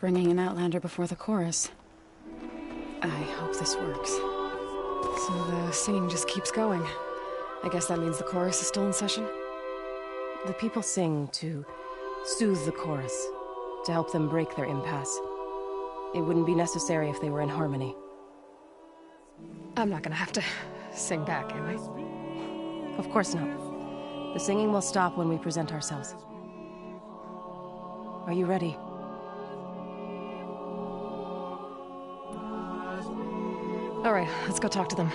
Bringing an Outlander before the chorus. I hope this works. So the singing just keeps going. I guess that means the chorus is still in session? The people sing to soothe the chorus, to help them break their impasse. It wouldn't be necessary if they were in harmony. I'm not gonna have to sing back, am I? Of course not. The singing will stop when we present ourselves. Are you ready? All right, let's go talk to them.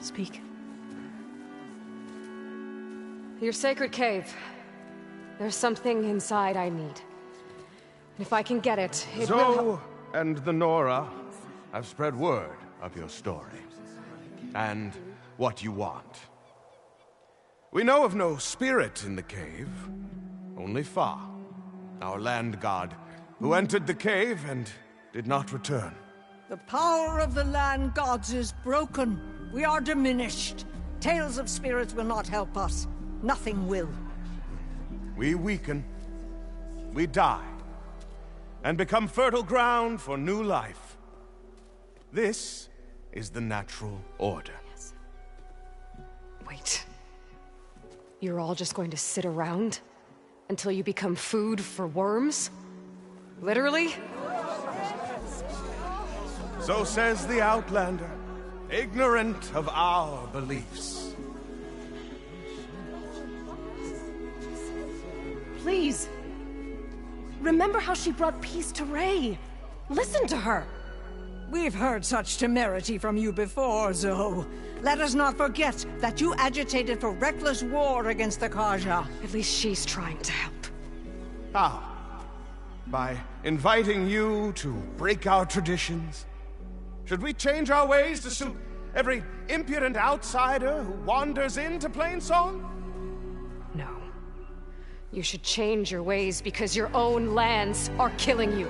Speak. Your sacred cave. There's something inside I need. And if I can get it, it will Zoe and the Nora have spread word of your story. And what you want. We know of no spirit in the cave. Only Fa, our land god, who entered the cave and did not return. The power of the land gods is broken. We are diminished. Tales of spirits will not help us. Nothing will. We weaken. We die. And become fertile ground for new life. This is the natural order. Wait. You're all just going to sit around until you become food for worms? Literally? So says the Outlander, ignorant of our beliefs. Please. Remember how she brought peace to Ray. Listen to her. We've heard such temerity from you before, Zoe. Let us not forget that you agitated for reckless war against the Kaja. At least she's trying to help. How? By inviting you to break our traditions? Should we change our ways to suit every impudent outsider who wanders into Plainsong? No. You should change your ways because your own lands are killing you.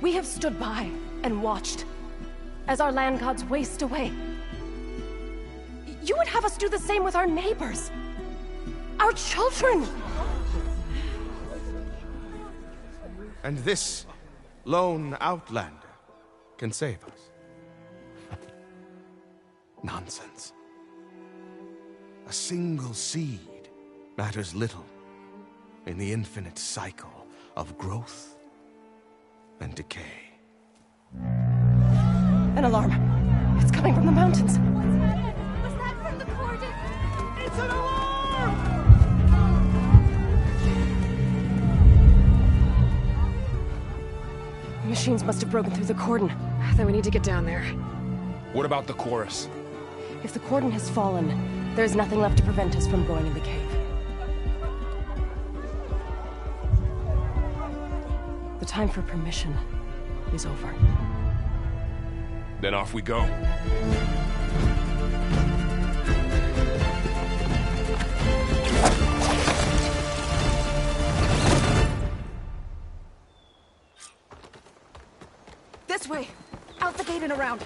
We have stood by and watched as our land gods waste away. You would have us do the same with our neighbors, our children. And this lone Outlander can save us. Nonsense. A single seed matters little in the infinite cycle of growth and decay. An alarm. It's coming from the mountains. Was that from the cordon? It's an alarm! The machines must have broken through the cordon. Then we need to get down there. What about the chorus? If the cordon has fallen, there's nothing left to prevent us from going in the cave. The time for permission is over. Then off we go. This way! Out the gate and around!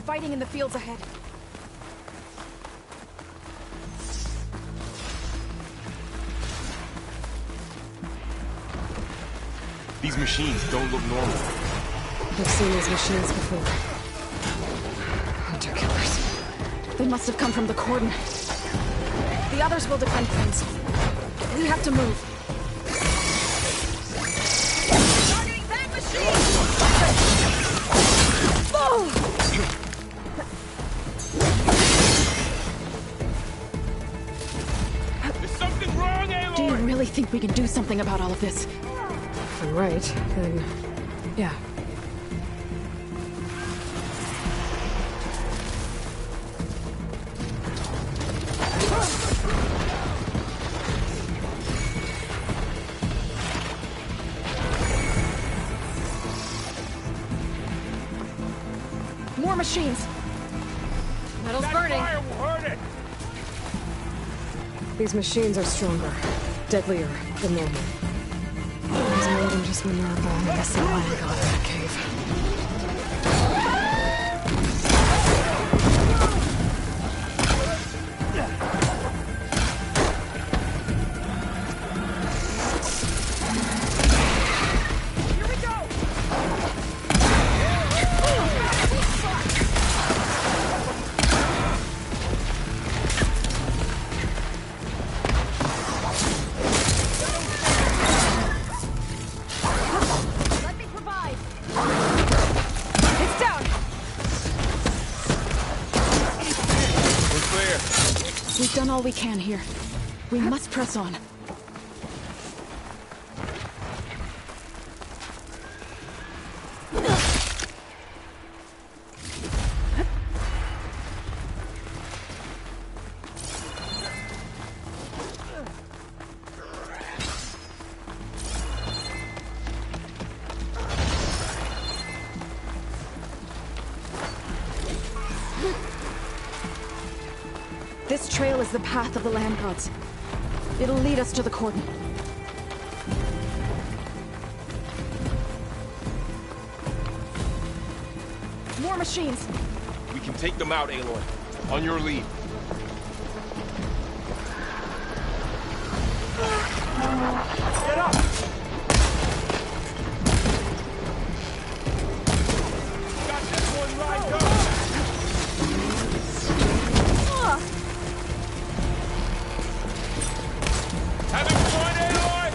Fighting in the fields ahead. These machines don't look normal. I've seen these machines before. Hunter killers. They must have come from the cordon. The others will defend things. We have to move. Targeting that machine! Oh! really think we can do something about all of this? If I'm right, then... yeah. More machines! Metal's burning! Fire will hurt it! These machines are stronger, deadlier than normal. There's more than just Minerva and the missing lion god in that cave. We've done all we can here. We must press on. This trail is the path of the land gods. It'll lead us to the cordon. More machines! We can take them out, Aloy. On your lead. Get up! Got this one lined up! Having fun, Aloy!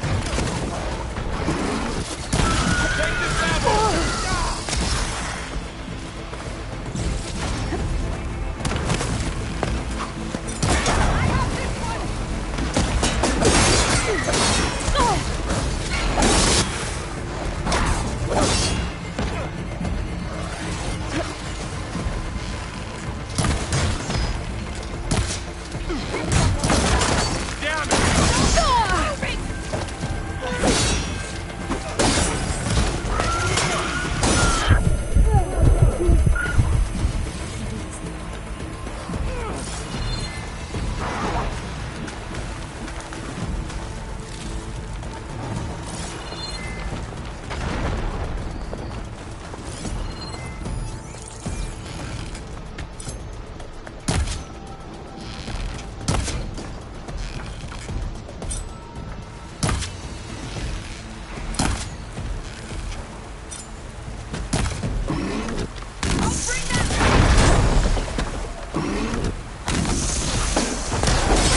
Take this apple!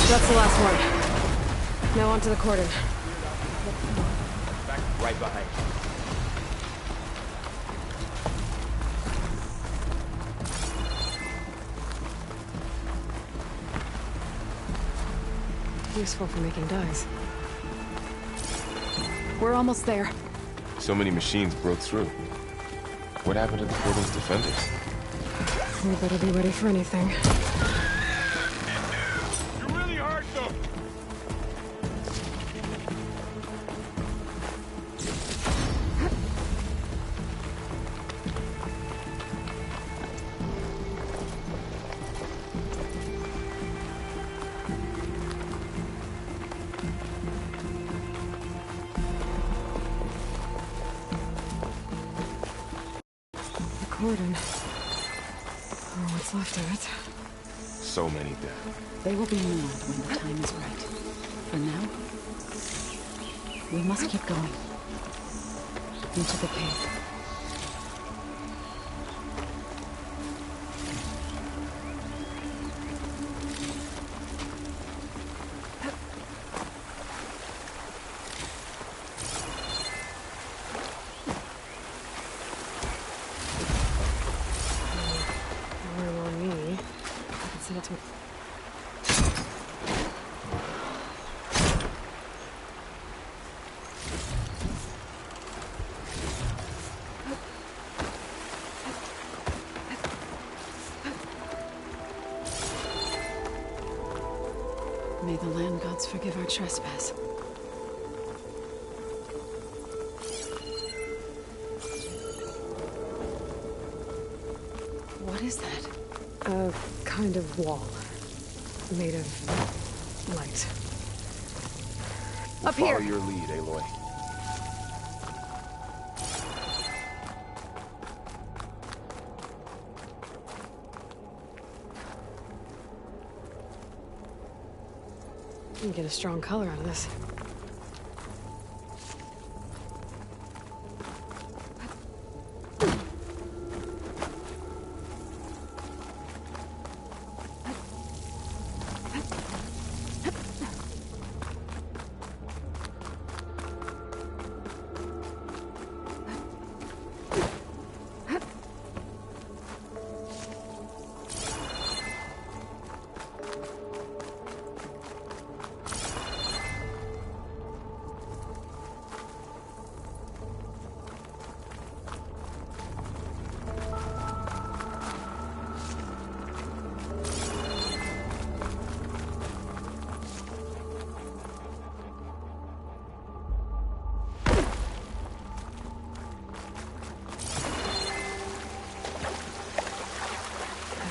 That's the last one. Now onto the cordon. Back right behind. Useful for making dyes. We're almost there. So many machines broke through. What happened to the cordon's defenders? We better be ready for anything. You really hurt them! The cordon. Oh, what's left of it? So many dead. They will be moved when the time is right. For now, we must keep going. Into the cave. May the land gods forgive our trespass. What is that? A kind of wall. Made of light. We'll Up here! follow your lead, Aloy. You can get a strong color out of this.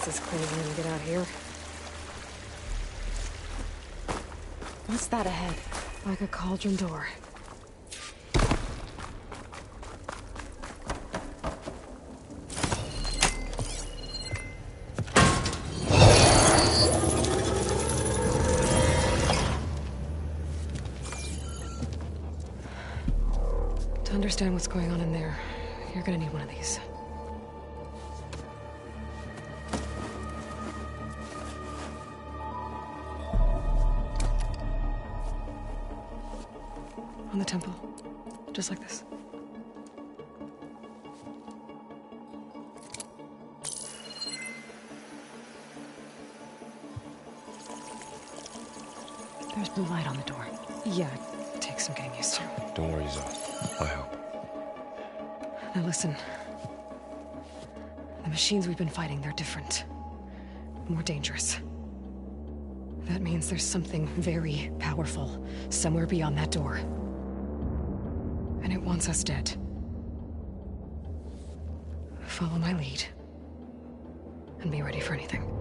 As clean as I'm gonna get out here. What's that ahead? Like a cauldron door. To understand what's going on in there, you're gonna need one of these. On the temple. Just like this. There's blue light on the door. Yeah, it takes some getting used to. Don't worry, Zoe. I'll help. Now listen. The machines we've been fighting, they're different. More dangerous. That means there's something very powerful somewhere beyond that door. And it wants us dead. Follow my lead. And be ready for anything.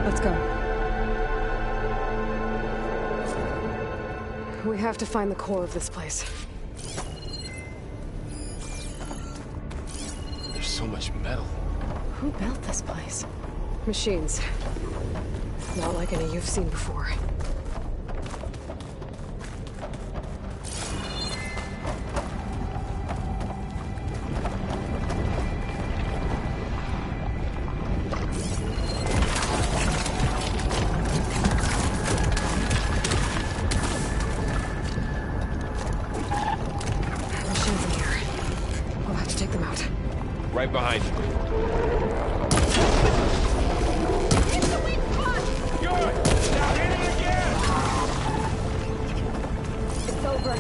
Let's go. We have to find the core of this place. There's so much metal. Who built this place? Machines. Not like any you've seen before. Machines in here. We'll have to take them out. Right behind you. It's over.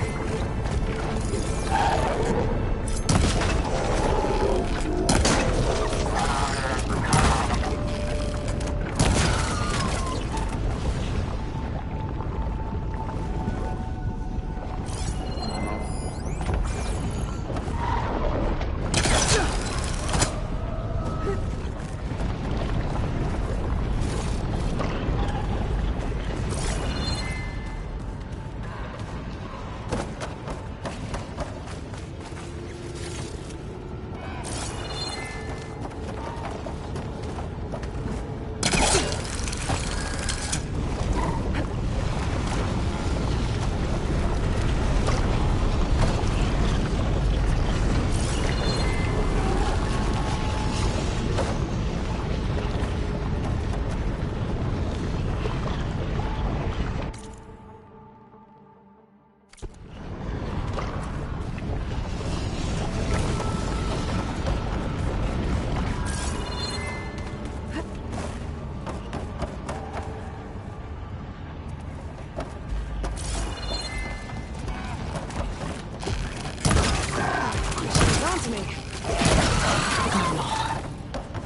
to me.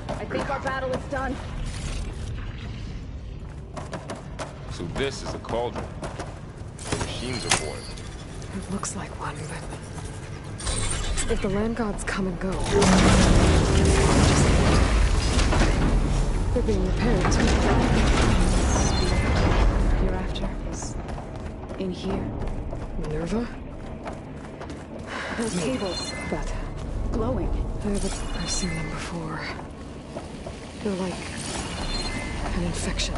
I think our battle is done. So this is a cauldron. The machines are born. It looks like one, but... if the land gods come and go... they're being repaired, too. You're after is in here. Minerva? Those cables, That. glowing. I've seen them before. They're like... an infection.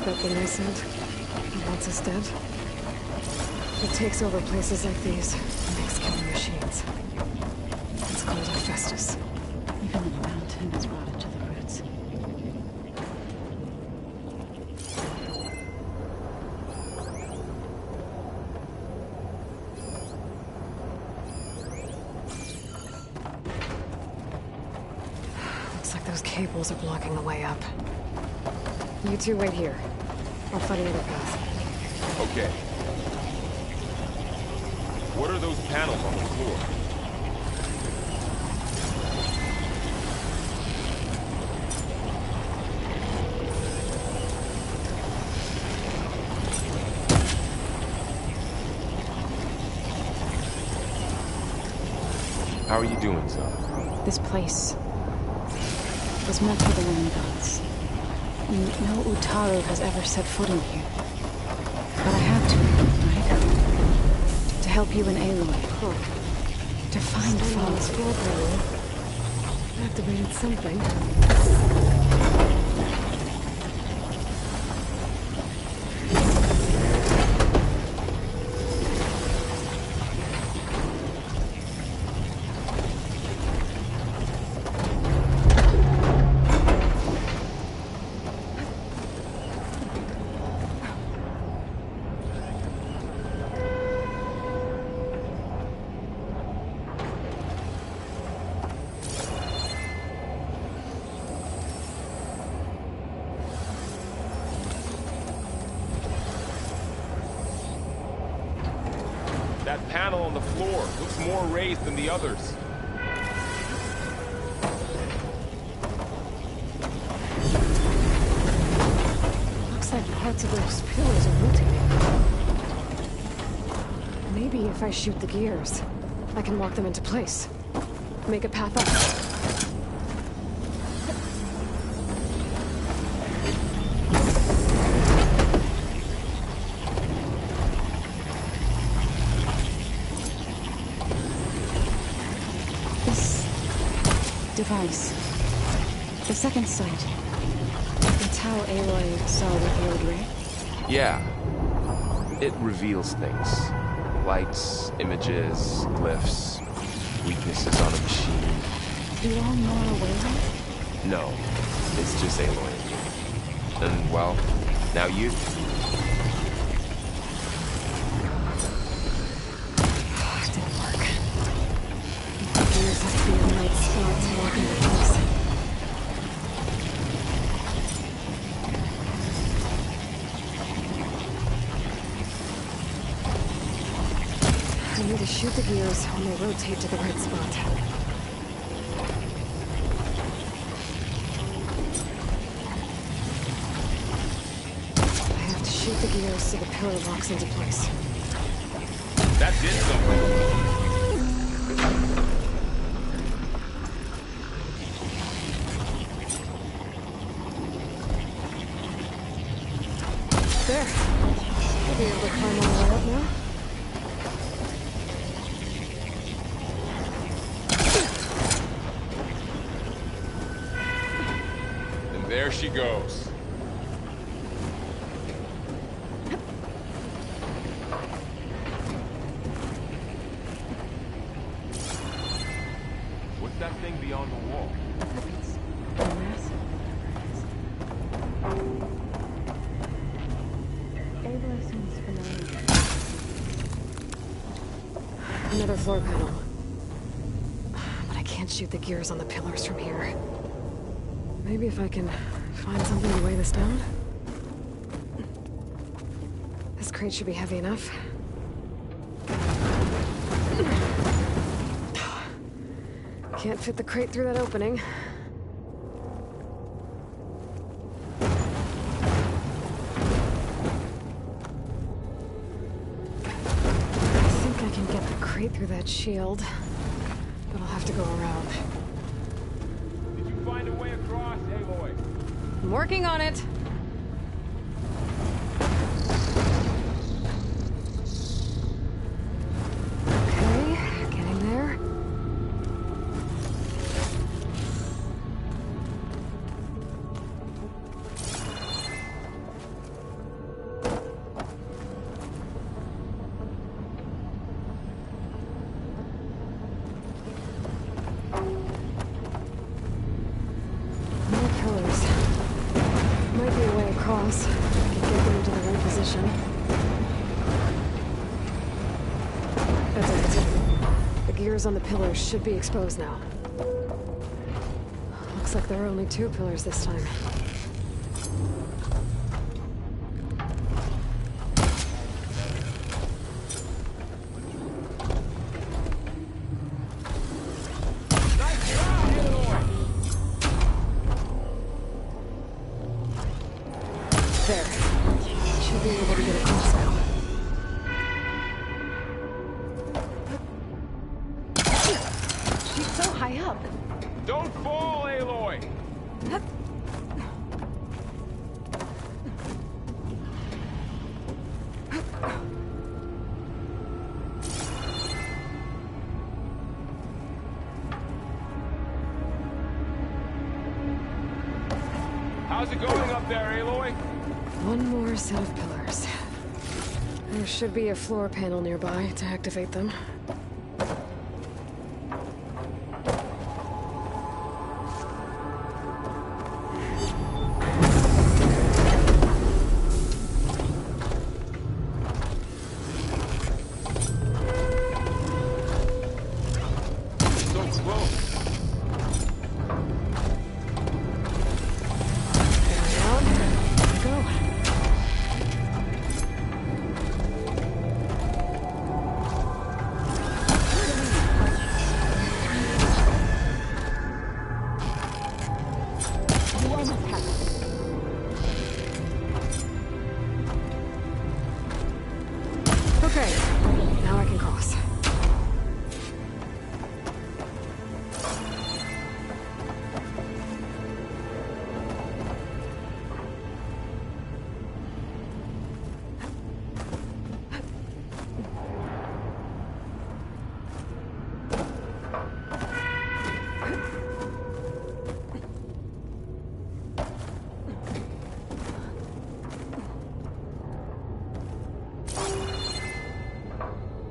That thing I said? It wants us dead? It takes over places like these and makes killing machines. It's called HEPHAESTUS. Even the mountain is rotted to the roots. Looks like those cables are blocking the way up. You two wait here. I'll find another path. Okay. What are those panels on the floor? How are you doing, son? This place was meant for the land gods. No Utaru has ever set foot in here. But I have to, right? To help you and Aloy. To find This Father. floor panel activated something. That panel on the floor looks more raised than the others. Looks like parts of those pillars are rotating. Maybe if I shoot the gears, I can walk them into place. Make a path up. Device. The second sight. It's how Aloy saw with the old ray. Yeah. It reveals things. Lights, images, glyphs, weaknesses on a machine. You all know Aloy? No, it's just Aloy. And, well, now you. It didn't work. The gears have to be in the right spot to walk into place. I need to shoot the gears when they rotate to the right spot. I have to shoot the gears so the pillar locks into place. That did something. There. I'll be able to climb all the way up now. And there she goes. What's that thing beyond the wall? Another floor panel. But I can't shoot the gears on the pillars from here. Maybe if I can find something to weigh this down? This crate should be heavy enough. Can't fit the crate through that opening. I think I can get the crate through that shield, but I'll have to go around. Did you find a way across, Aloy? I'm working on it. Okay, getting there. More pillars. Might be a way across. I can get them into the right position. That's it. The gears on the pillars should be exposed now. Looks like there are only 2 pillars this time. There. Should be able to get across now. She's so high up. Don't fall, Aloy! How's it going up there, Aloy? One more set of pillars. There should be a floor panel nearby to activate them. So close. Down. Go. Okay, now I can cross.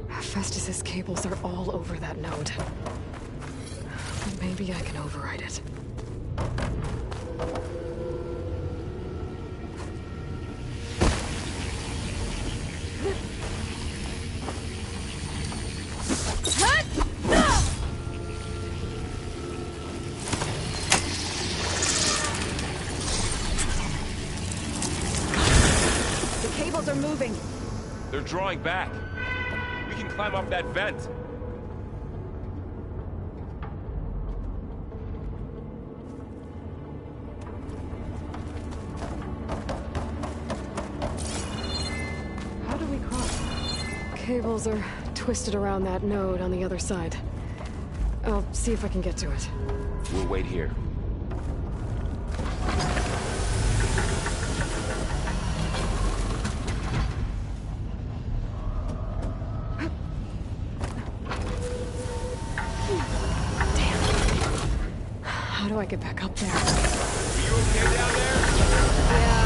Hephaestus's cables are all over that node. Maybe I can override it. The cables are moving. They're drawing back. We can climb up that vent. How do we cross? Cables are twisted around that node on the other side. I'll see if I can get to it. We'll wait here. How do I get back up there? Are you okay down there? Yeah.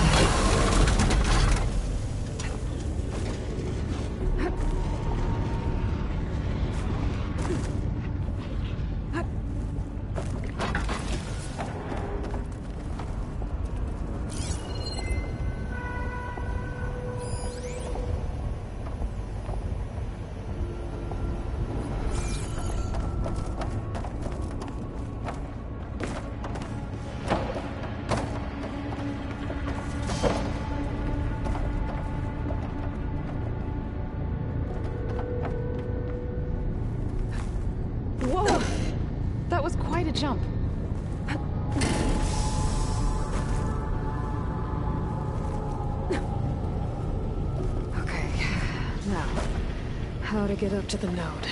was quite a jump. Okay, now, how to get up to the node?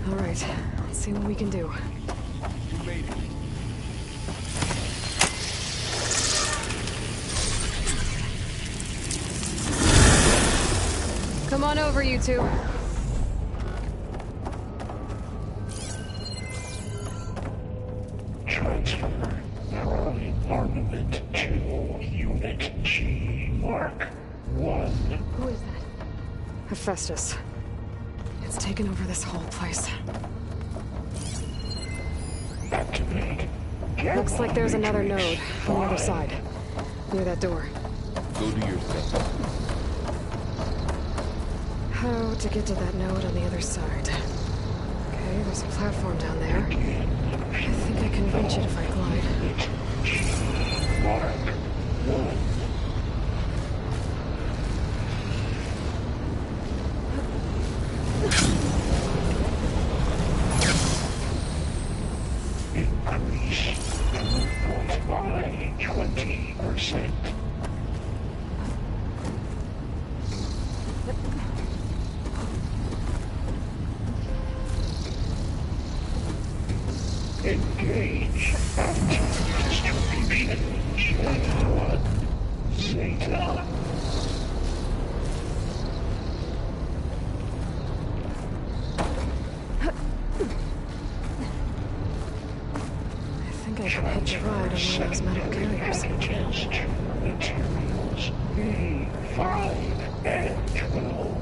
Alright, let's see what we can do. You made it. Come on over, you two. Transfer from armament to Unit G Mark 1. Who is that? HEPHAESTUS. It's taken over this whole place. Activate. Looks like there's another node on the other side. Near that door. Go do your thing. How to get to that node on the other side? Okay, there's a platform down there. I think I can reach it if I glide. Mark 1. Increase throughput by 20%. Engage distribution J1 Zeta. I think I can hitch a ride on one of those metal carriers. Packages to materials B5 and 12.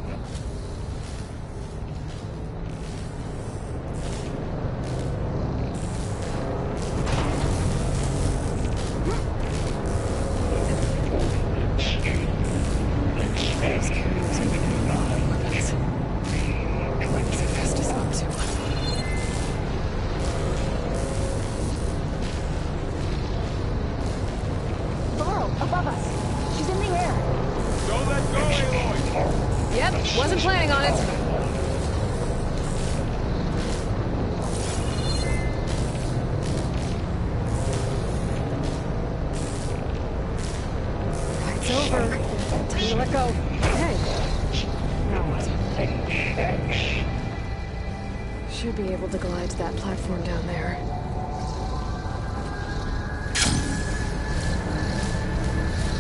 Those carriers are carrying weapons. What's HEPHAESTUS up to? Laurel, above us. She's in the air. Don't let go, Aloy! Yep, wasn't planning on it. Fight's over. Time to let go. Hey. Now what? Should be able to glide to that platform down there.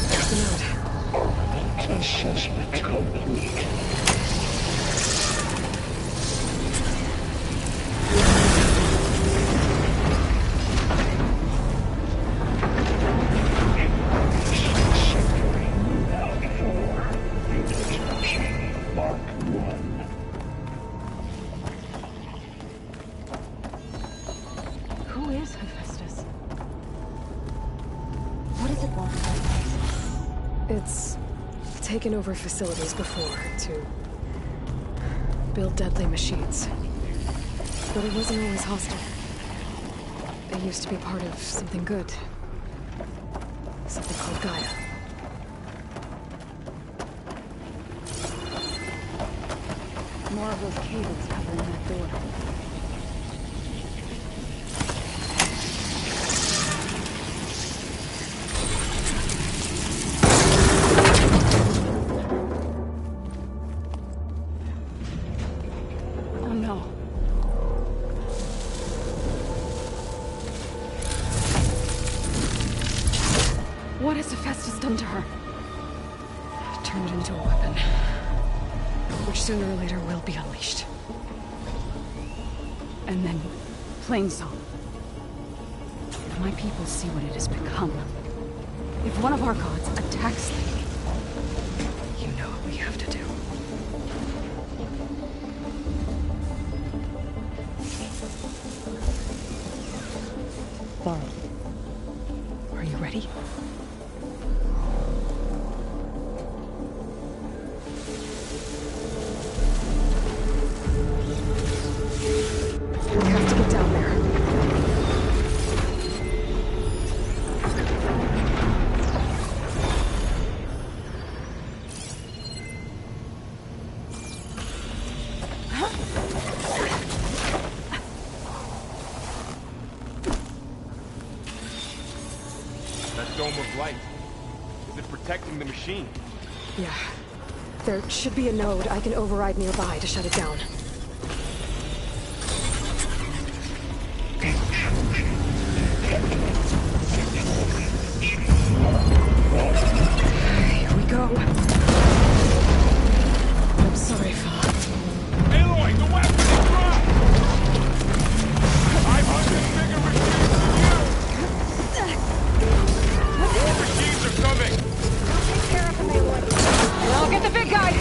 There's the node. Armament assessment complete. Who is HEPHAESTUS? What does it want from us? It's taken over facilities before to build deadly machines. But it wasn't always hostile. It used to be part of something good. Something called Gaia. More of those cables covering that door. Oh no. What has HEPHAESTUS done to her? Turned into a weapon. Which sooner or later will be unleashed. And then, Plainsong. If my people see what it has become, if one of our gods attacks them, You know what we have to do. Laurel, are you ready? We have to get down there. That dome of light. Is it protecting the machine? Yeah. There should be a node I can override nearby to shut it down. Here we go. I'm sorry, Father. Aloy, the weapon is dropped! I'm hunting bigger machines than you! More machines are coming! Take care of him, Aloy. And I'll get the big guy!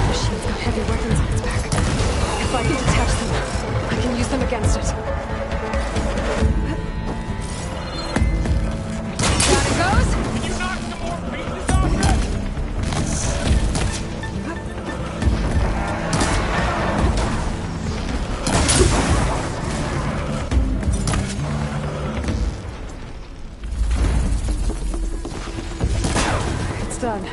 Machine's got heavy weapons on its back. If I can detach them, I can use them against it. Down it goes! Can you knock some more pieces off that? It's done.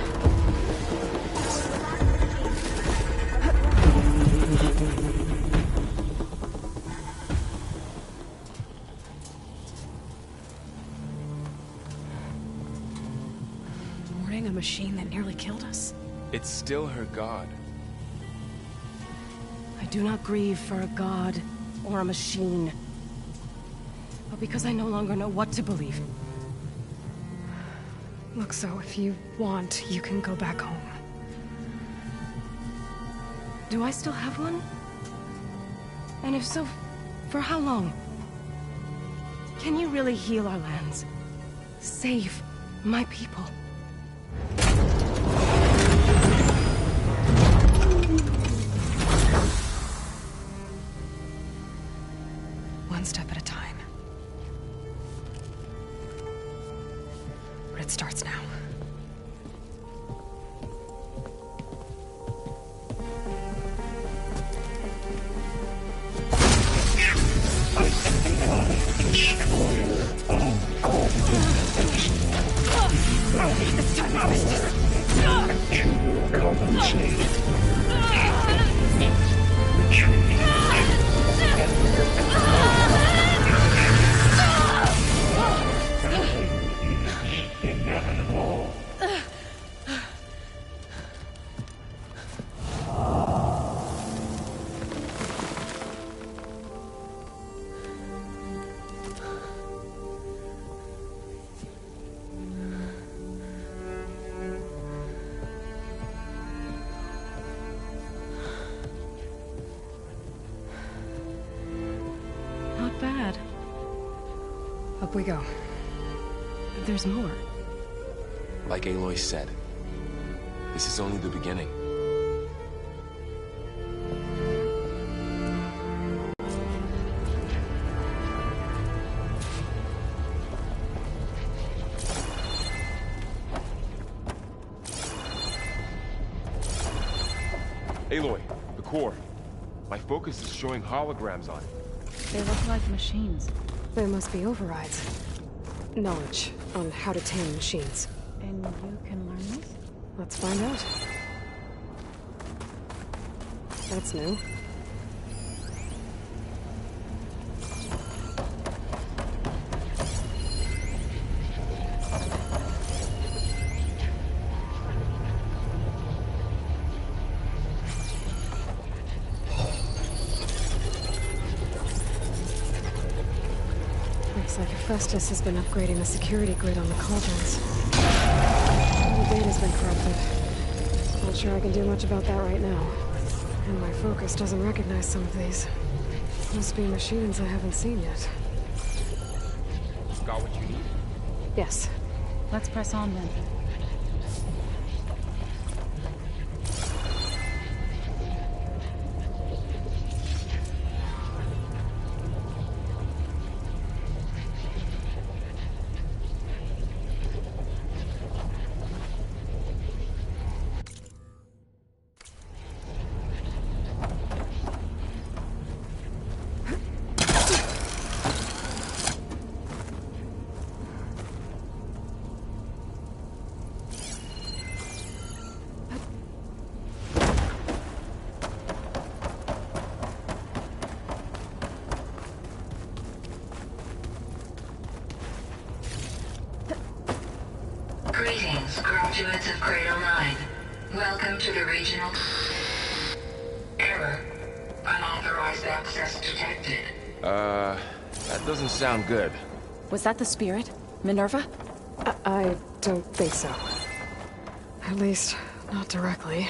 Boarding a machine that nearly killed us? It's still her god. I do not grieve for a god or a machine, but because I no longer know what to believe. Look, so if you want, you can go back home. Do I still have one? And if so, for how long? Can you really heal our lands? Save my people? One step at a time. But it starts now. This time, to compensate. Inevitable. Not bad. Up we go. There's more. Like Aloy said, this is only the beginning. Aloy, the core. My focus is showing holograms on it. They look like machines. There must be overrides. Knowledge on how to tame machines. And you can learn this? Let's find out. That's new. Looks like HEPHAESTUS has been upgrading the security grid on the cauldrons. The data's been corrupted. Not sure I can do much about that right now. And my focus doesn't recognize some of these. Must be machines I haven't seen yet. Got what you need? Yes. Let's press on then. Greetings, graduates of Kernel 9. Welcome to the regional... Error. Unauthorized access detected. That doesn't sound good. Was that the spirit? Minerva? I don't think so. At least, not directly.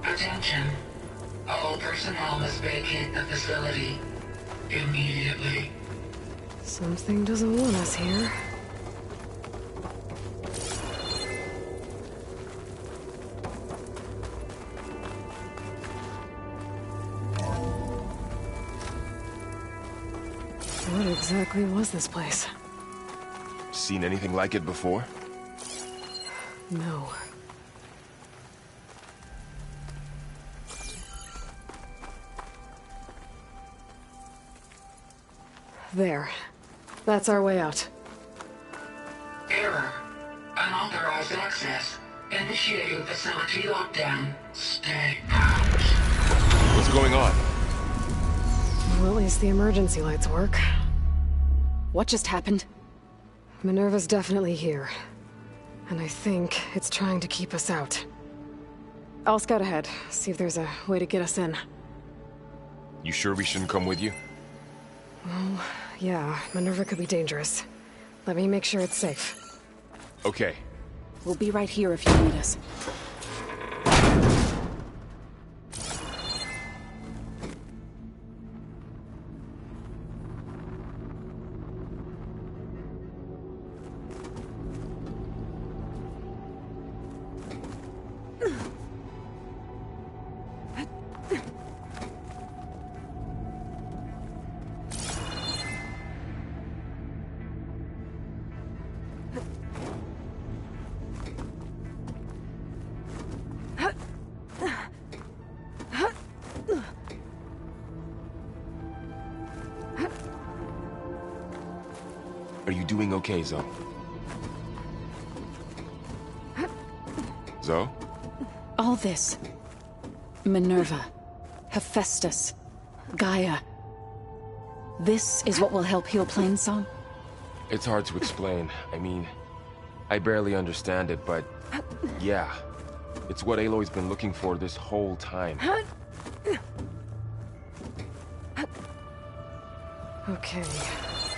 Attention. All personnel must vacate the facility immediately. Something doesn't want us here. What exactly was this place? Seen anything like it before? No. There. That's our way out. Error. Unauthorized access. Initiating facility lockdown. Stay out. What's going on? Well, at least the emergency lights work. What just happened? Minerva's definitely here. And I think it's trying to keep us out. I'll scout ahead, see if there's a way to get us in. You sure we shouldn't come with you? Well, yeah, Minerva could be dangerous. Let me make sure it's safe. Okay. We'll be right here if you need us. Are you doing okay, Zoe? Zoe? All this. Minerva. HEPHAESTUS. Gaia. This is what will help heal Plainsong? It's hard to explain. I mean, I barely understand it, but... yeah. It's what Aloy's been looking for this whole time. Okay.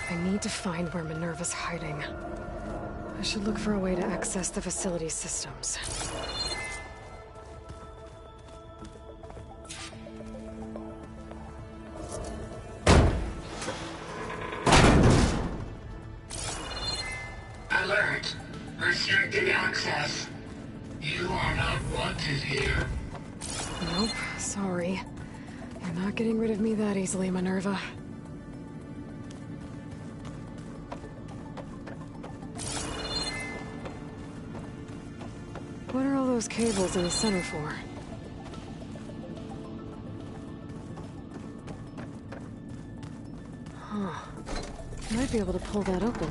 I need to find where Minerva's hiding. I should look for a way to access the facility systems. Alert. Restricted access. You are not wanted here. Nope, sorry. You're not getting rid of me that easily, Minerva. What are all those cables in the center for? Huh. Might be able to pull that open.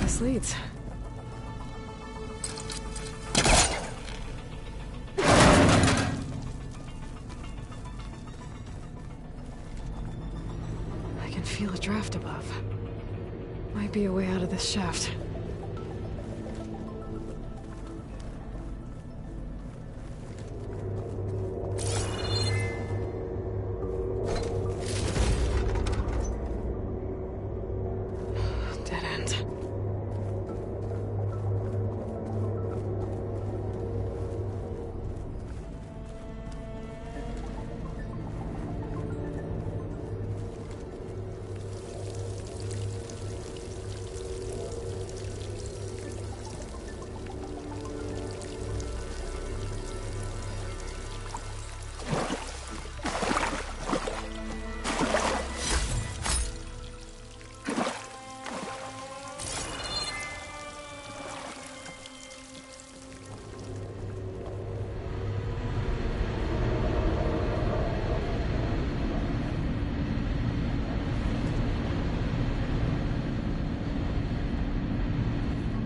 This leads. feel a draft above. Might be a way out of this shaft. Dead end.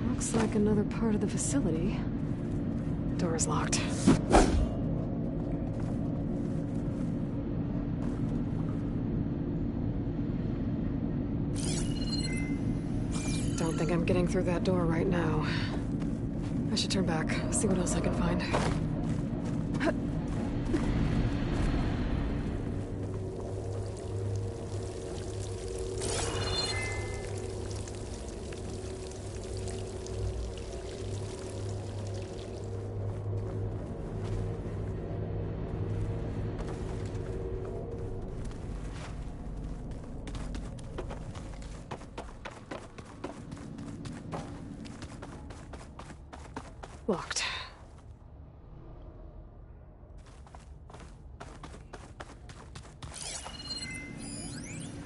Looks like another part of the facility. Door is locked. Don't think I'm getting through that door right now. I should turn back, see what else I can find. Locked.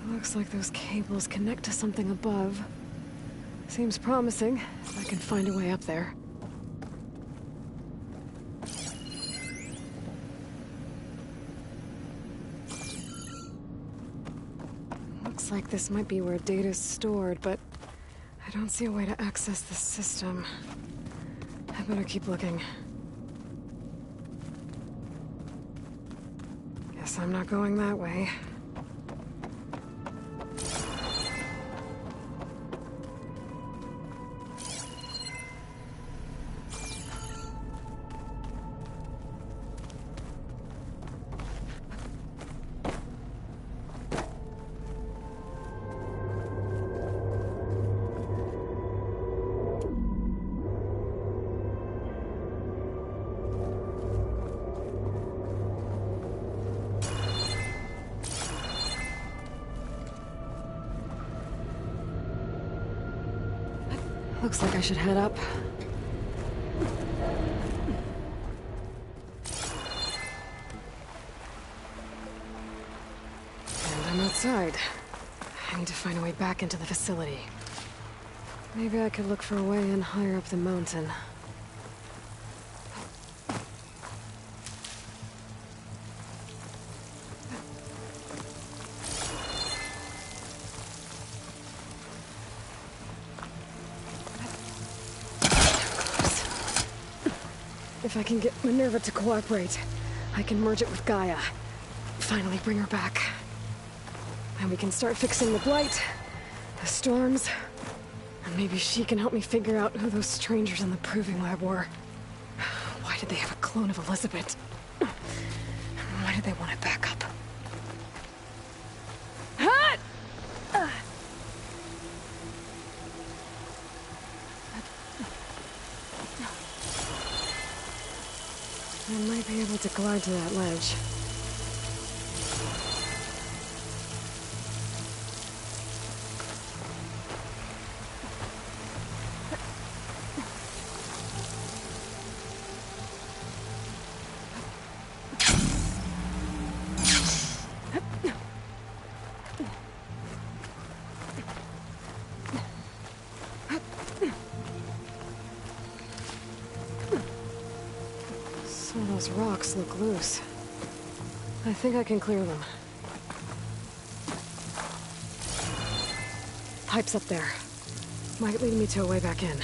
Looks like those cables connect to something above. Seems promising, if I can find a way up there. Looks like this might be where data's stored, but I don't see a way to access the system. I better keep looking. Guess I'm not going that way. Looks like I should head up. And I'm outside. I need to find a way back into the facility. Maybe I could look for a way in higher up the mountain. If I can get Minerva to cooperate, I can merge it with Gaia. Finally bring her back. And we can start fixing the blight, the storms, and maybe she can help me figure out who those strangers in the proving lab were. Why did they have a clone of Elizabeth? Why did they want it back up? I might be able to glide to that ledge. Some of those rocks look loose. I think I can clear them. Pipes up there. Might lead me to a way back in.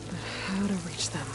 But how to reach them?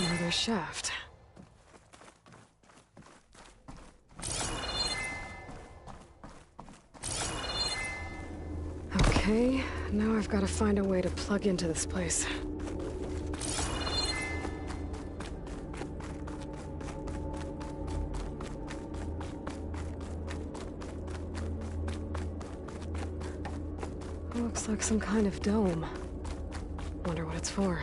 Another shaft. Okay, now I've got to find a way to plug into this place. Looks like some kind of dome. Wonder what it's for.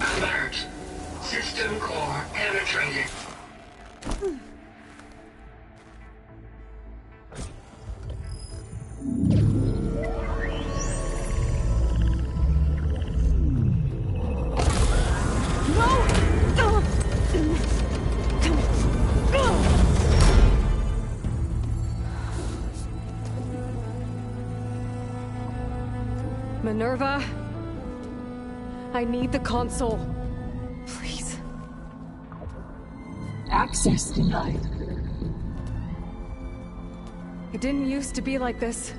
Alert! System core penetrated. Minerva, I need the console. Please. Access denied. It didn't used to be like this.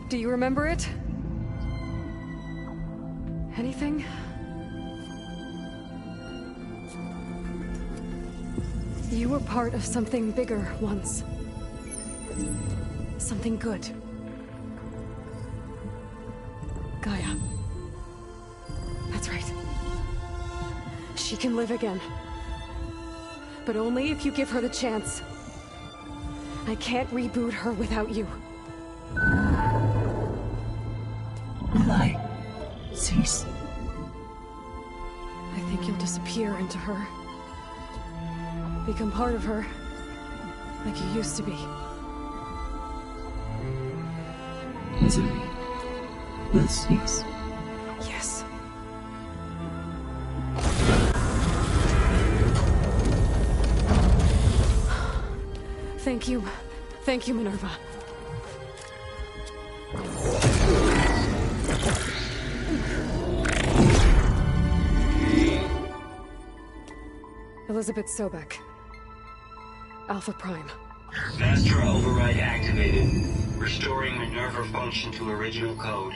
Do you remember it? Anything? You were part of something bigger once. Something good. Gaia. That's right. She can live again. But only if you give her the chance. I can't reboot her without you. Lie. Cease. I think you'll disappear into her. Become part of her. Like you used to be. Misery will cease. Yes. Thank you. Thank you, Minerva. Elizabeth Sobek. Alpha Prime. Master override activated. Restoring Minerva function to original code.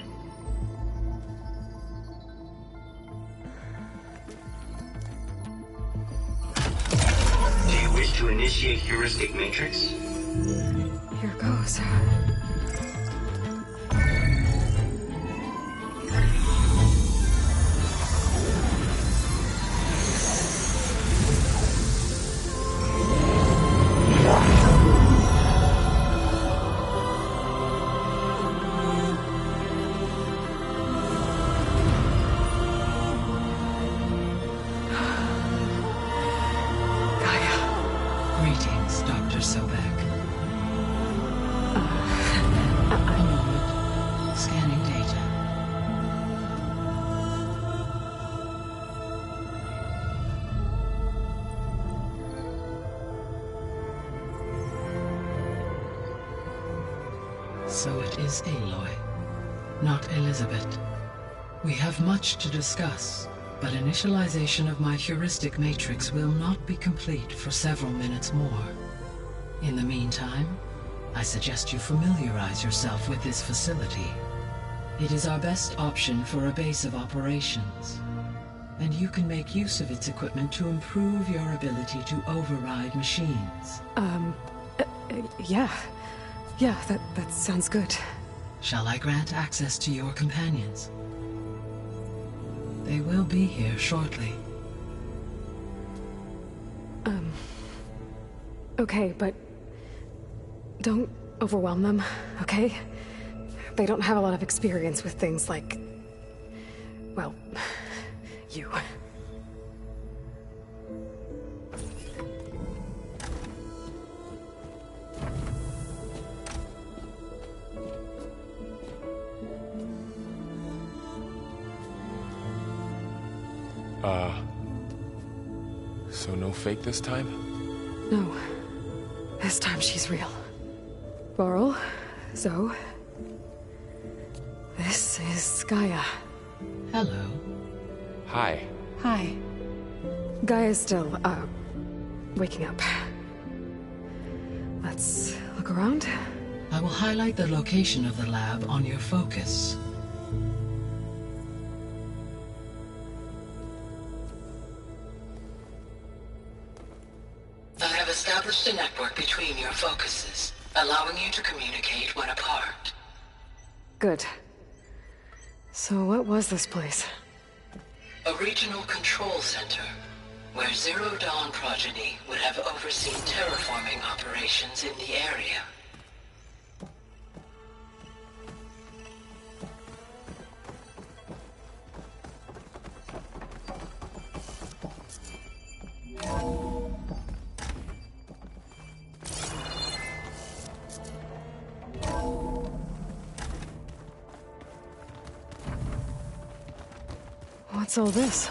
Do you wish to initiate heuristic matrix? Here goes. Greetings, Dr. Sobek. A moment. Scanning data. So it is Aloy, not Elizabeth. We have much to discuss, but initialization of my heuristic matrix will not be complete for several minutes more. In the meantime, I suggest you familiarize yourself with this facility. It is our best option for a base of operations, and you can make use of its equipment to improve your ability to override machines. Yeah. Yeah, that sounds good. Shall I grant access to your companions? They will be here shortly. Okay, but don't overwhelm them, okay? They don't have a lot of experience with things like, well, you. So no fake this time? No. This time she's real. Varl, Zoe. This is Gaia. Hello. Hi. Hi. Guy is still, waking up. Let's look around. I will highlight the location of the lab on your focus. I have established a network between your focuses, allowing you to communicate when apart. Good. So what was this place? A regional control center, where Zero Dawn progeny would have overseen terraforming operations in the area. What's all this?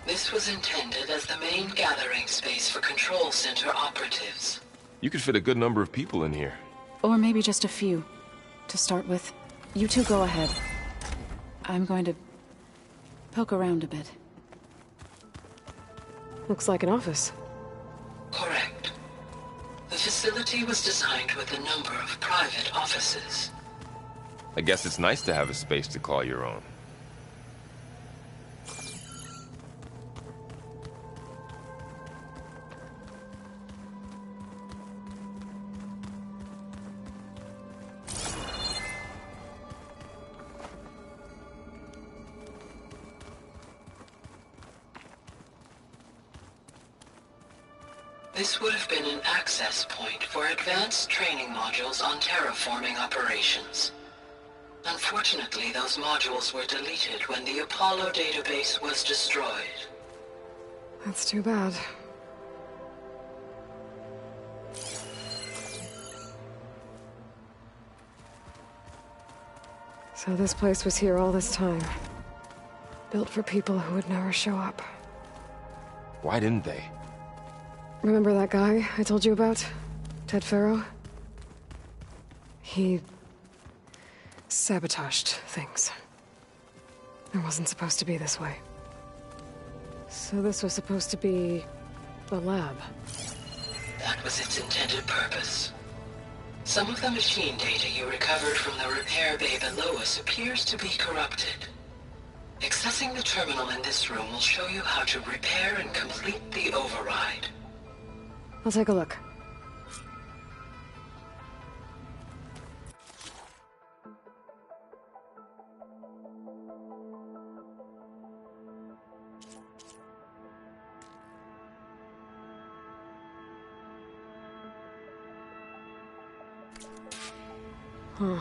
This was intended as the main gathering space for control center operatives. You could fit a good number of people in here. Or maybe just a few. To start with, you two go ahead. I'm going to poke around a bit. Looks like an office. Correct. The facility was designed with a number of private offices. I guess it's nice to have a space to call your own. This would have been an access point for advanced training modules on terraforming operations. Unfortunately, those modules were deleted when the Apollo database was destroyed. That's too bad. So this place was here all this time. Built for people who would never show up. Why didn't they? Remember that guy I told you about? Ted Farrow? He sabotaged things. It wasn't supposed to be this way. So this was supposed to be the lab. That was its intended purpose. Some of the machine data you recovered from the repair bay below us appears to be corrupted. Accessing the terminal in this room will show you how to repair and complete the override. I'll take a look. Huh.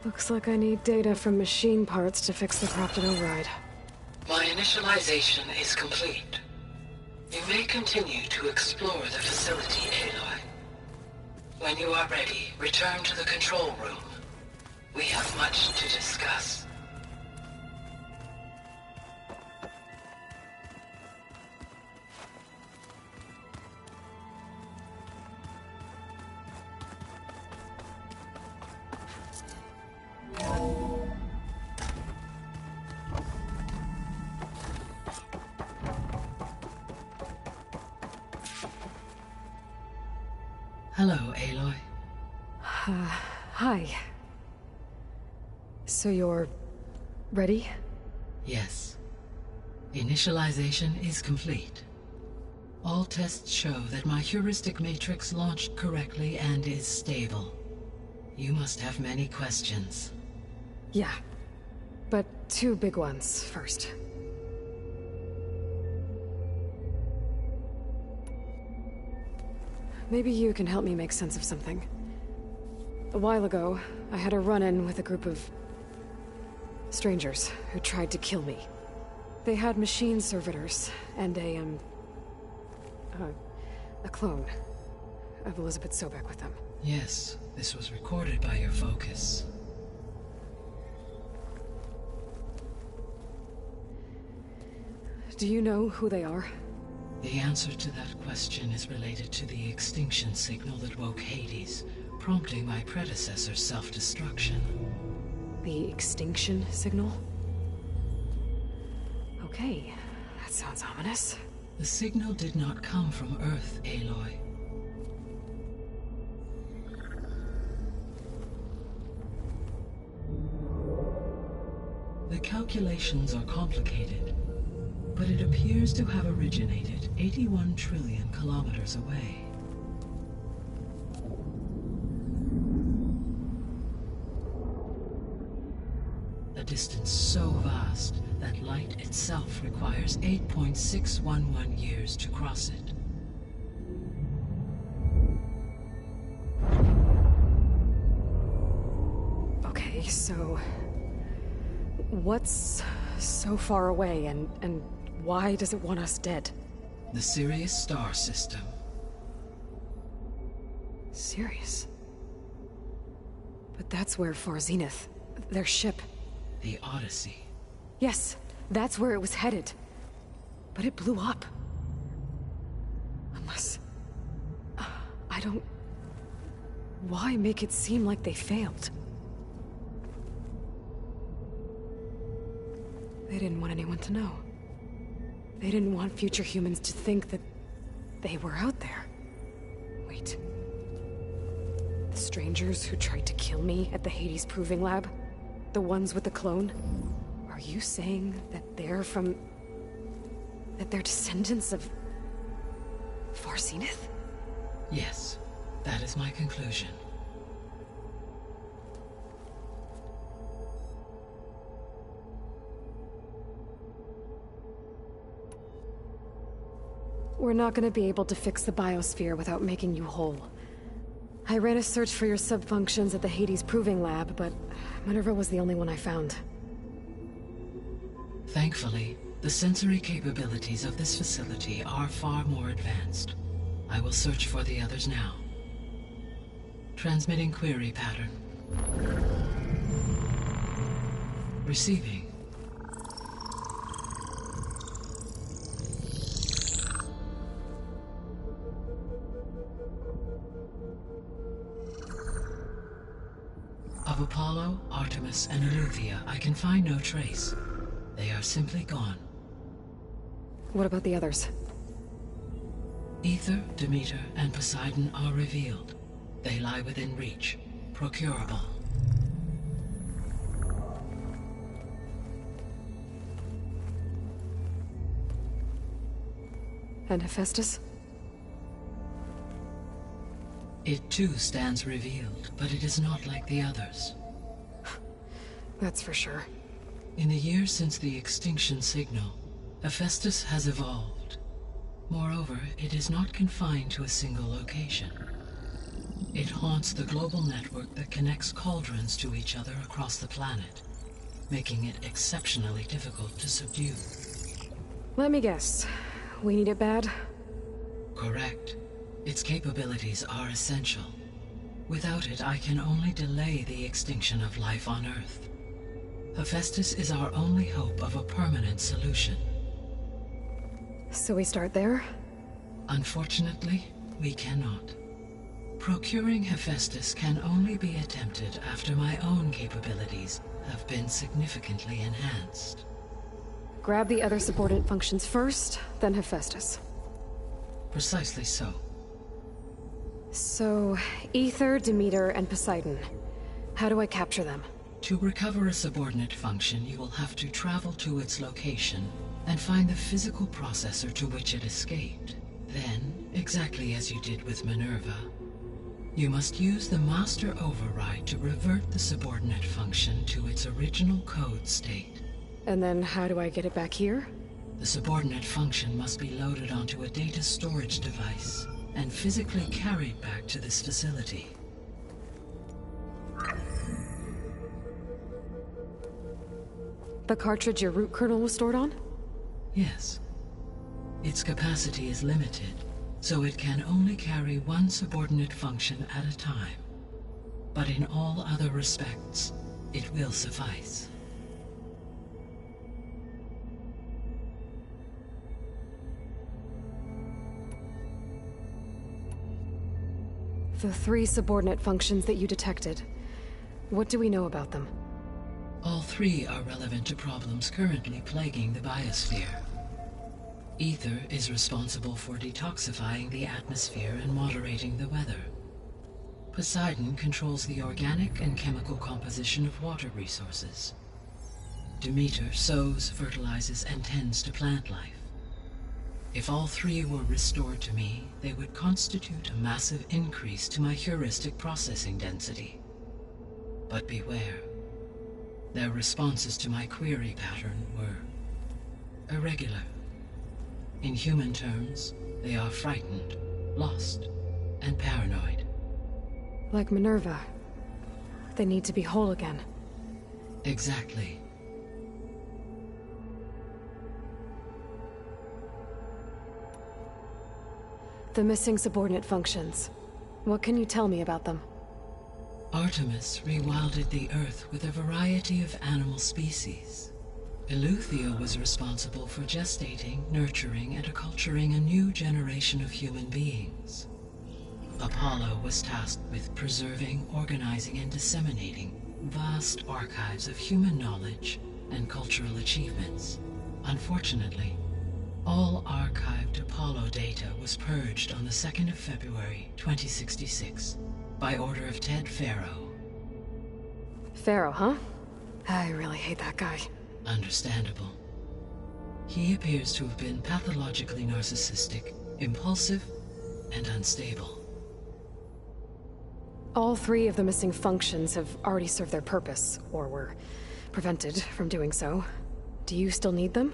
Looks like I need data from machine parts to fix the corrupted override. My initialization is complete. You may continue to explore the facility, Aloy. When you are ready, return to the control room. We have much to discuss. Hello, Aloy. Hi. So you're ready? Yes. Initialization is complete. All tests show that my heuristic matrix launched correctly and is stable. You must have many questions. Yeah. But two big ones first. Maybe you can help me make sense of something. A while ago, I had a run-in with a group of strangers who tried to kill me. They had machine servitors and a clone of Elizabeth Sobek with them. Yes, this was recorded by your focus. Do you know who they are? The answer to that question is related to the extinction signal that woke Hades, prompting my predecessor's self-destruction. The extinction signal? Okay, that sounds ominous. The signal did not come from Earth, Aloy. The calculations are complicated, but it appears to have originated 81 trillion kilometers away. A distance so vast that light itself requires 8.611 years to cross it. Okay, so... what's so far away, and why does it want us dead? The Sirius star system. Sirius? But that's where Far Zenith, their ship... The Odyssey. Yes, that's where it was headed. But it blew up. Unless... I don't... Why make it seem like they failed? They didn't want anyone to know. They didn't want future humans to think that they were out there. Wait. The strangers who tried to kill me at the Hades Proving Lab? The ones with the clone? Are you saying that they're from... that they're descendants of... Far Zenith? Yes, that is my conclusion. We're not gonna be able to fix the biosphere without making you whole. I ran a search for your subfunctions at the Hades Proving Lab, but Minerva was the only one I found. Thankfully, the sensory capabilities of this facility are far more advanced. I will search for the others now. Transmitting query pattern. Receiving. Of Apollo, Artemis, and Eleuthia, I can find no trace. They are simply gone. What about the others? Aether, Demeter, and Poseidon are revealed. They lie within reach. Procurable. And Hephaestus? It too stands revealed, but it is not like the others. That's for sure. In the years since the extinction signal, Hephaestus has evolved. Moreover, it is not confined to a single location. It haunts the global network that connects cauldrons to each other across the planet, making it exceptionally difficult to subdue. Let me guess. We need it bad? Correct. Its capabilities are essential. Without it, I can only delay the extinction of life on Earth. Hephaestus is our only hope of a permanent solution. So we start there? Unfortunately, we cannot. Procuring Hephaestus can only be attempted after my own capabilities have been significantly enhanced. Grab the other subordinate functions first, then Hephaestus. Precisely so. So, Aether, Demeter, and Poseidon. How do I capture them? To recover a subordinate function, you will have to travel to its location and find the physical processor to which it escaped. Then, exactly as you did with Minerva, you must use the master override to revert the subordinate function to its original code state. And then how do I get it back here? The subordinate function must be loaded onto a data storage device and physically carried back to this facility. The cartridge your root kernel was stored on? Yes. Its capacity is limited, so it can only carry one subordinate function at a time. But in all other respects, it will suffice. The 3 subordinate functions that you detected. What do we know about them? All three are relevant to problems currently plaguing the biosphere. Ether is responsible for detoxifying the atmosphere and moderating the weather. Poseidon controls the organic and chemical composition of water resources. Demeter sows, fertilizes, and tends to plant life. If all three were restored to me, they would constitute a massive increase to my heuristic processing density. But beware. Their responses to my query pattern were irregular. In human terms, they are frightened, lost, and paranoid. Like Minerva. They need to be whole again. Exactly. The missing subordinate functions. What can you tell me about them? Artemis rewilded the Earth with a variety of animal species. Eleuthia was responsible for gestating, nurturing, and acculturating a new generation of human beings. Apollo was tasked with preserving, organizing, and disseminating vast archives of human knowledge and cultural achievements. Unfortunately, all archived Apollo data was purged on the 2nd of February, 2066, by order of Ted Faro. Pharaoh, huh? I really hate that guy. Understandable. He appears to have been pathologically narcissistic, impulsive, and unstable. All three of the missing functions have already served their purpose, or were prevented from doing so. Do you still need them?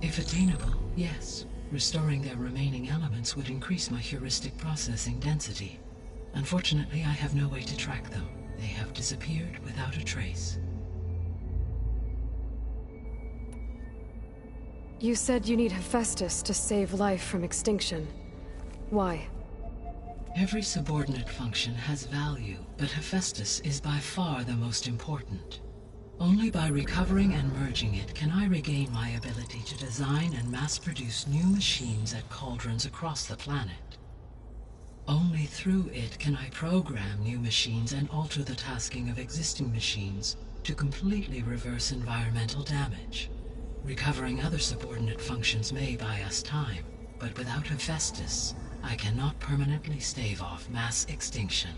If attainable, yes. Restoring their remaining elements would increase my heuristic processing density. Unfortunately, I have no way to track them. They have disappeared without a trace. You said you need Hephaestus to save life from extinction. Why? Every subordinate function has value, but Hephaestus is by far the most important. Only by recovering and merging it can I regain my ability to design and mass-produce new machines at cauldrons across the planet. Only through it can I program new machines and alter the tasking of existing machines to completely reverse environmental damage. Recovering other subordinate functions may buy us time, but without Hephaestus, I cannot permanently stave off mass extinction.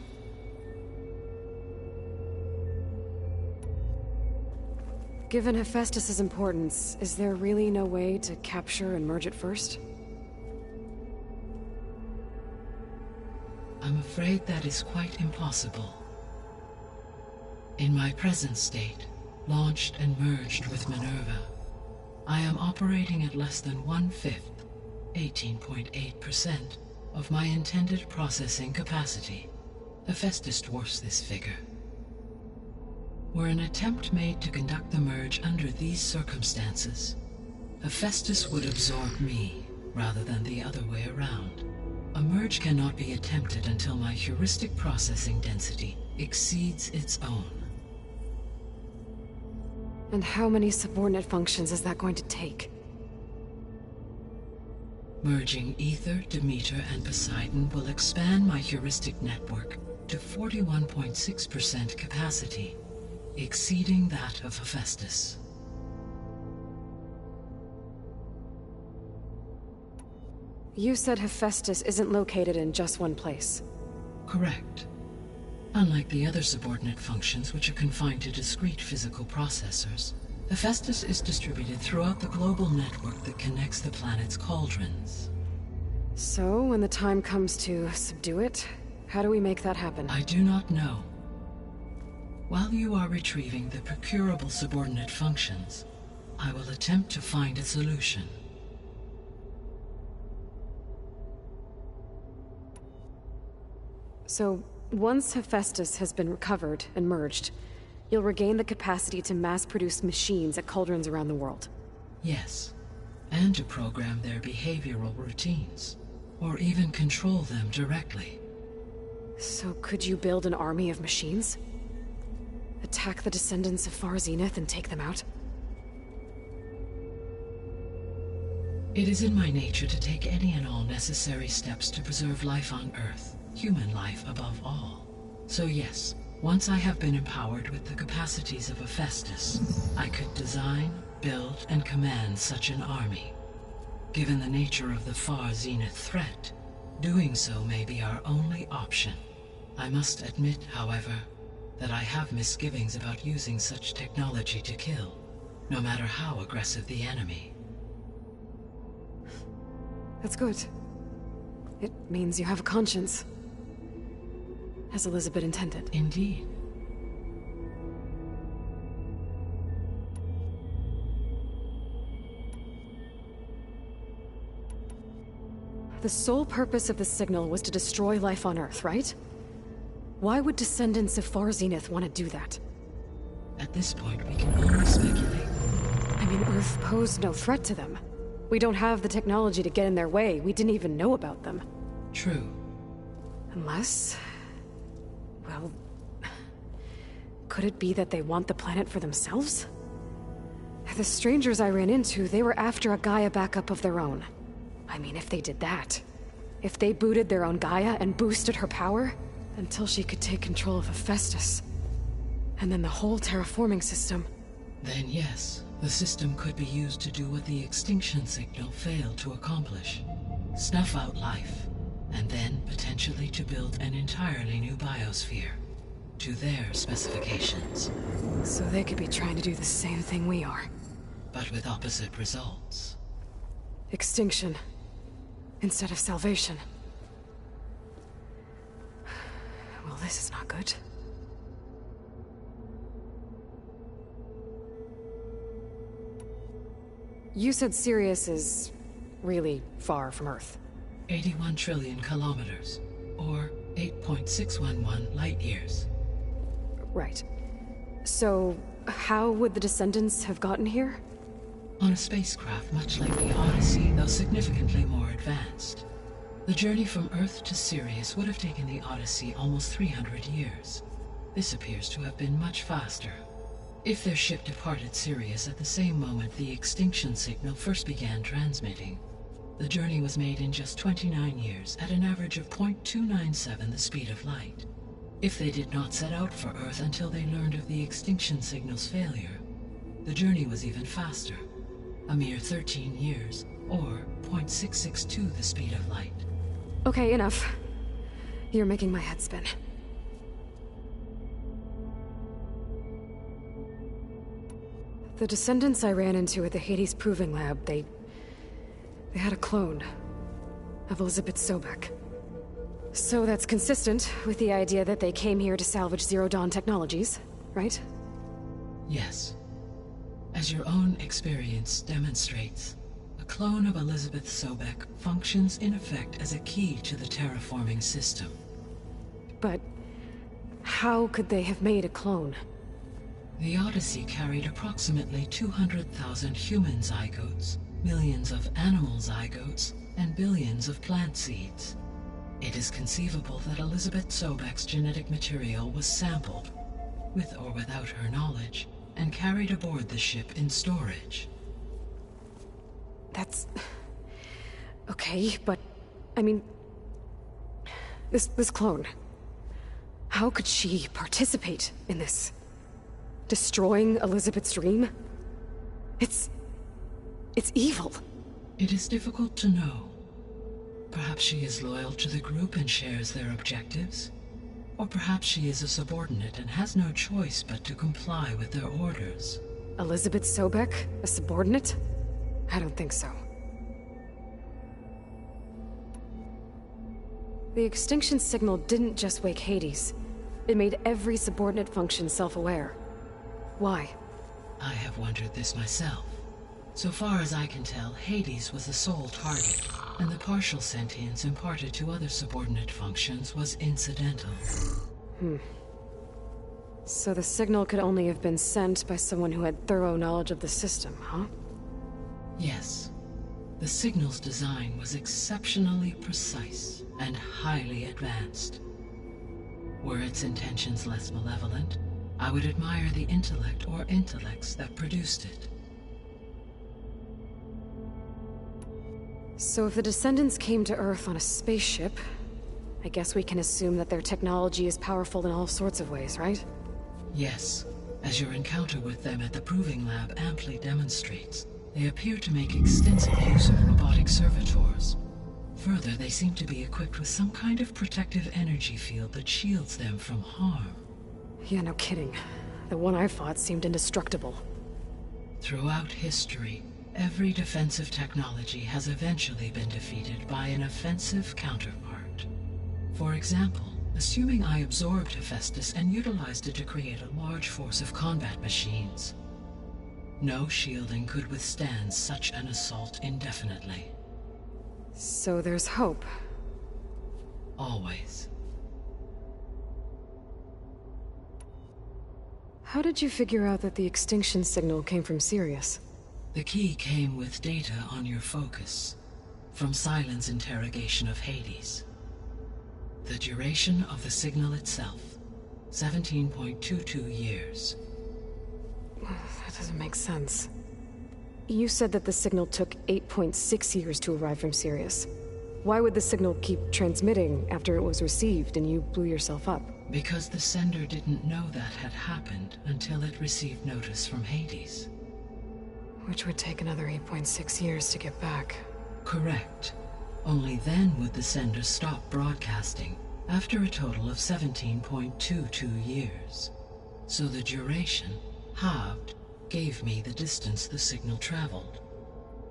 Given Hephaestus's importance, is there really no way to capture and merge it first? I'm afraid that is quite impossible. In my present state, launched and merged with Minerva, I am operating at less than 1/5, 18.8%, of my intended processing capacity. Hephaestus dwarfs this figure. Were an attempt made to conduct the merge under these circumstances, Hephaestus would absorb me, rather than the other way around. A merge cannot be attempted until my heuristic processing density exceeds its own. And how many subordinate functions is that going to take? Merging Ether, Demeter, and Poseidon will expand my heuristic network to 41.6% capacity, exceeding that of Hephaestus. You said Hephaestus isn't located in just one place. Correct. Unlike the other subordinate functions, which are confined to discrete physical processors, Hephaestus is distributed throughout the global network that connects the planet's cauldrons. So, when the time comes to subdue it, how do we make that happen? I do not know. While you are retrieving the procurable subordinate functions, I will attempt to find a solution. So, once Hephaestus has been recovered and merged, you'll regain the capacity to mass-produce machines at cauldrons around the world. Yes, and to program their behavioral routines, or even control them directly. So could you build an army of machines? Attack the descendants of Far Zenith and take them out? It is in my nature to take any and all necessary steps to preserve life on Earth, human life above all. So yes, Once I have been empowered with the capacities of HEPHAESTUS, I could design, build, and command such an army. Given the nature of the far zenith threat, doing so may be our only option. I must admit, however, that I have misgivings about using such technology to kill, no matter how aggressive the enemy. That's good. It means you have a conscience. As Elizabeth intended. Indeed. The sole purpose of the signal was to destroy life on Earth, right? Why would descendants of Far Zenith want to do that? At this point, we can only speculate. I mean, Earth posed no threat to them. We don't have the technology to get in their way. We didn't even know about them. True. Unless... well... could it be that they want the planet for themselves? The strangers I ran into, they were after a Gaia backup of their own. I mean, if they did that... if they booted their own Gaia and boosted her power... until she could take control of HEPHAESTUS. And then the whole terraforming system... Then yes, the system could be used to do what the extinction signal failed to accomplish. Snuff out life, and then potentially to build an entirely new biosphere. To their specifications. So they could be trying to do the same thing we are. But with opposite results. Extinction. Instead of salvation. Well, this is not good. You said Sirius is really far from Earth. 81 trillion kilometers, or 8.611 light years. Right. So, how would the descendants have gotten here? On a spacecraft much like the Odyssey, though significantly more advanced. The journey from Earth to Sirius would have taken the Odyssey almost 300 years. This appears to have been much faster. If their ship departed Sirius at the same moment the extinction signal first began transmitting, the journey was made in just 29 years at an average of 0.297 the speed of light. If they did not set out for Earth until they learned of the extinction signal's failure, the journey was even faster, a mere 13 years, or 0.662 the speed of light. Okay, enough. You're making my head spin. The descendants I ran into at the Hades Proving Lab, they had a clone of Elizabeth Sobek. So that's consistent with the idea that they came here to salvage Zero Dawn technologies, right? Yes. As your own experience demonstrates, a clone of Elizabeth Sobek functions in effect as a key to the terraforming system. But how could they have made a clone? The Odyssey carried approximately 200,000 human zygotes, millions of animal zygotes, and billions of plant seeds. It is conceivable that Elizabeth Sobek's genetic material was sampled, with or without her knowledge, and carried aboard the ship in storage. That's... okay, but... I mean... This clone... how could she participate in this? Destroying Elizabeth's dream? It's evil. It is difficult to know. Perhaps she is loyal to the group and shares their objectives. Or perhaps she is a subordinate and has no choice but to comply with their orders. Elizabeth Sobek? A subordinate? I don't think so. The extinction signal didn't just wake Hades. It made every subordinate function self-aware. Why? I have wondered this myself. So far as I can tell, Hades was the sole target, and the partial sentience imparted to other subordinate functions was incidental. So the signal could only have been sent by someone who had thorough knowledge of the system, huh? Yes. The signal's design was exceptionally precise and highly advanced. Were its intentions less malevolent, I would admire the intellect or intellects that produced it. So if the descendants came to Earth on a spaceship, I guess we can assume that their technology is powerful in all sorts of ways, right? Yes, as your encounter with them at the Proving Lab amply demonstrates, they appear to make extensive use of robotic servitors. Further, they seem to be equipped with some kind of protective energy field that shields them from harm. Yeah, no kidding. The one I fought seemed indestructible. Throughout history, every defensive technology has eventually been defeated by an offensive counterpart. For example, assuming I absorbed HEPHAESTUS and utilized it to create a large force of combat machines. No shielding could withstand such an assault indefinitely. So there's hope. Always. How did you figure out that the extinction signal came from Sirius? The key came with data on your focus, from Silent's interrogation of Hades. The duration of the signal itself, 17.22 years. That doesn't make sense. You said that the signal took 8.6 years to arrive from Sirius. Why would the signal keep transmitting after it was received and you blew yourself up? Because the sender didn't know that had happened until it received notice from Hades. Which would take another 8.6 years to get back. Correct. Only then would the sender stop broadcasting, after a total of 17.22 years. So the duration, halved, gave me the distance the signal traveled.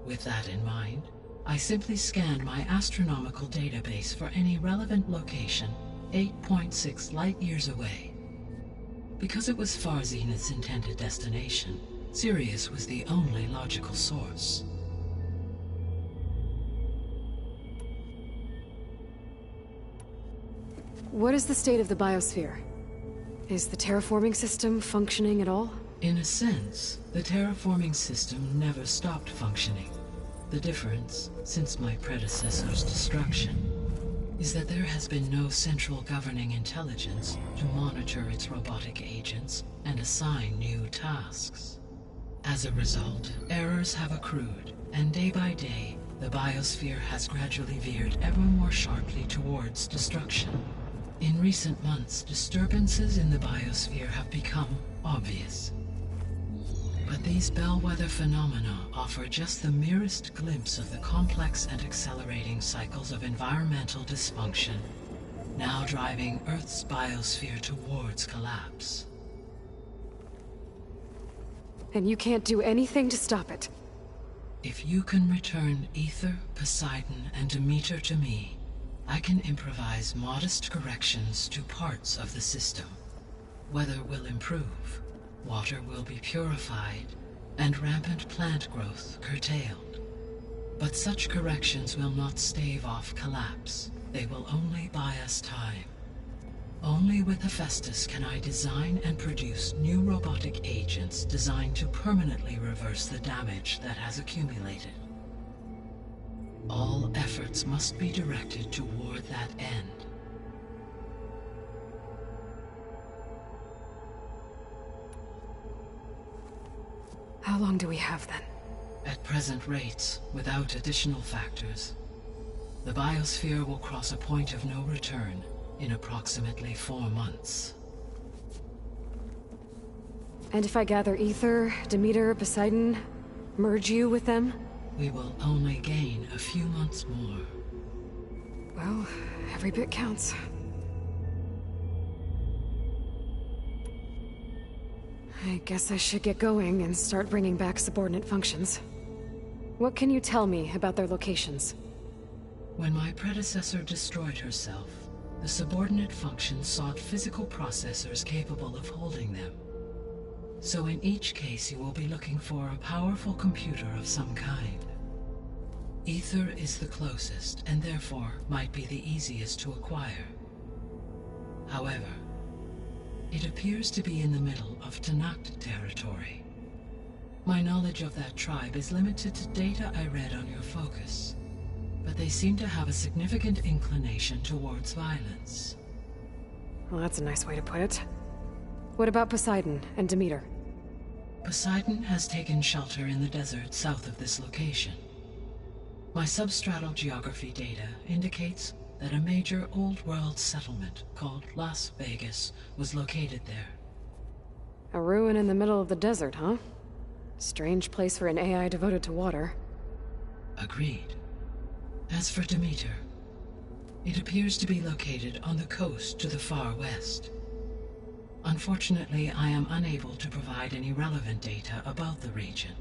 With that in mind, I simply scanned my astronomical database for any relevant location 8.6 light-years away. Because it was far Zenith's intended destination, Sirius was the only logical source. What is the state of the biosphere? Is the terraforming system functioning at all? In a sense, the terraforming system never stopped functioning. The difference, since my predecessor's destruction, is that there has been no central governing intelligence to monitor its robotic agents and assign new tasks. As a result, errors have accrued, and day by day, the biosphere has gradually veered ever more sharply towards destruction. In recent months, disturbances in the biosphere have become obvious. But these bellwether phenomena offer just the merest glimpse of the complex and accelerating cycles of environmental dysfunction, now driving Earth's biosphere towards collapse. And you can't do anything to stop it? If you can return Aether, Poseidon, and Demeter to me, I can improvise modest corrections to parts of the system. Weather will improve, water will be purified, and rampant plant growth curtailed. But such corrections will not stave off collapse. They will only buy us time. Only with HEPHAESTUS can I design and produce new robotic agents designed to permanently reverse the damage that has accumulated. All efforts must be directed toward that end. How long do we have then? At present rates, without additional factors, the biosphere will cross a point of no return in approximately 4 months. And if I gather Aether, Demeter, Poseidon, merge you with them? We will only gain a few months more. Well, every bit counts. I guess I should get going and start bringing back subordinate functions. What can you tell me about their locations? When my predecessor destroyed herself, the subordinate functions sought physical processors capable of holding them. So in each case you will be looking for a powerful computer of some kind. Aether is the closest, and therefore might be the easiest to acquire. However, it appears to be in the middle of Tanakh territory. My knowledge of that tribe is limited to data I read on your focus, but they seem to have a significant inclination towards violence. Well, that's a nice way to put it. What about Poseidon and Demeter? Poseidon has taken shelter in the desert south of this location. My substratal geography data indicates that a major old-world settlement called Las Vegas was located there. A ruin in the middle of the desert, huh? Strange place for an AI devoted to water. Agreed. As for Demeter, it appears to be located on the coast to the far west. Unfortunately, I am unable to provide any relevant data about the region.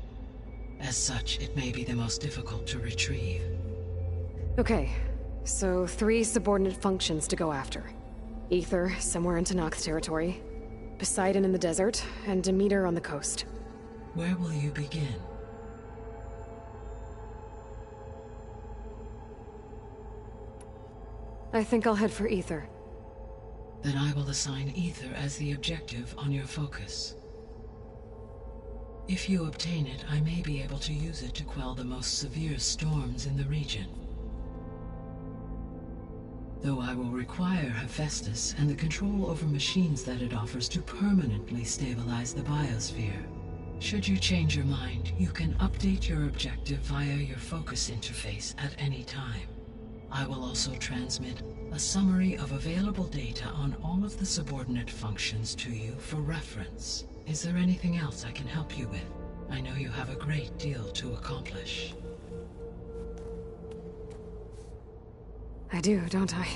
As such, it may be the most difficult to retrieve. Okay, so 3 subordinate functions to go after. Aether, somewhere in Tenakth territory. Poseidon in the desert, and Demeter on the coast. Where will you begin? I think I'll head for Aether. Then I will assign Aether as the objective on your focus. If you obtain it, I may be able to use it to quell the most severe storms in the region. Though I will require HEPHAESTUS and the control over machines that it offers to permanently stabilize the biosphere. Should you change your mind, you can update your objective via your focus interface at any time. I will also transmit a summary of available data on all of the subordinate functions to you for reference. Is there anything else I can help you with? I know you have a great deal to accomplish. I do, don't I?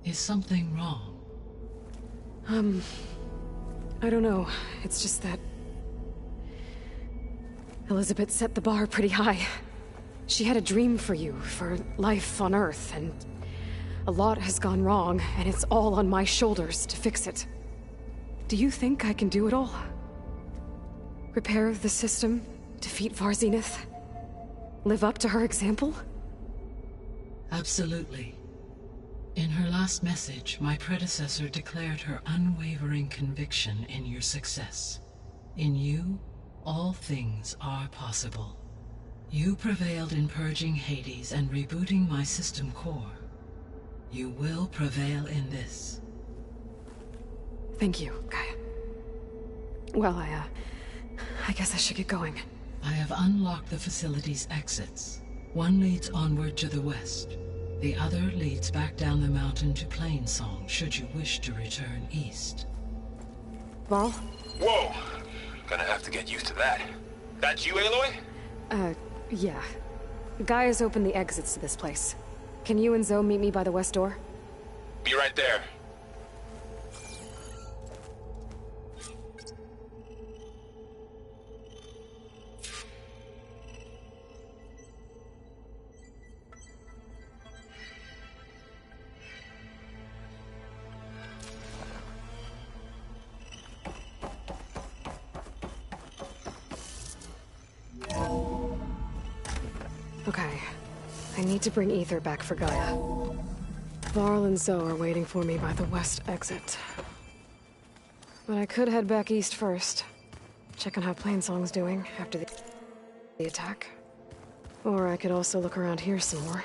Is something wrong? I don't know. It's just that Elizabeth set the bar pretty high. She had a dream for you, for life on Earth, and a lot has gone wrong, and it's all on my shoulders to fix it. Do you think I can do it all? Repair the system, defeat Varzenith, live up to her example? Absolutely. In her last message, my predecessor declared her unwavering conviction in your success. In you, all things are possible. You prevailed in purging Hades and rebooting my system core. You will prevail in this. Thank you, Gaia. Well, I guess I should get going. I have unlocked the facility's exits. One leads onward to the west. The other leads back down the mountain to Plainsong, should you wish to return east. Varl? Whoa! Gonna have to get used to that. That's you, Aloy? Yeah. Gaia's opened the exits to this place. Can you and Zoe meet me by the west door? Be right there. Okay. I need to bring Aether back for Gaia. Varl and Zoe are waiting for me by the west exit. But I could head back east first. Check on how Plainsong's doing after the attack. Or I could also look around here some more.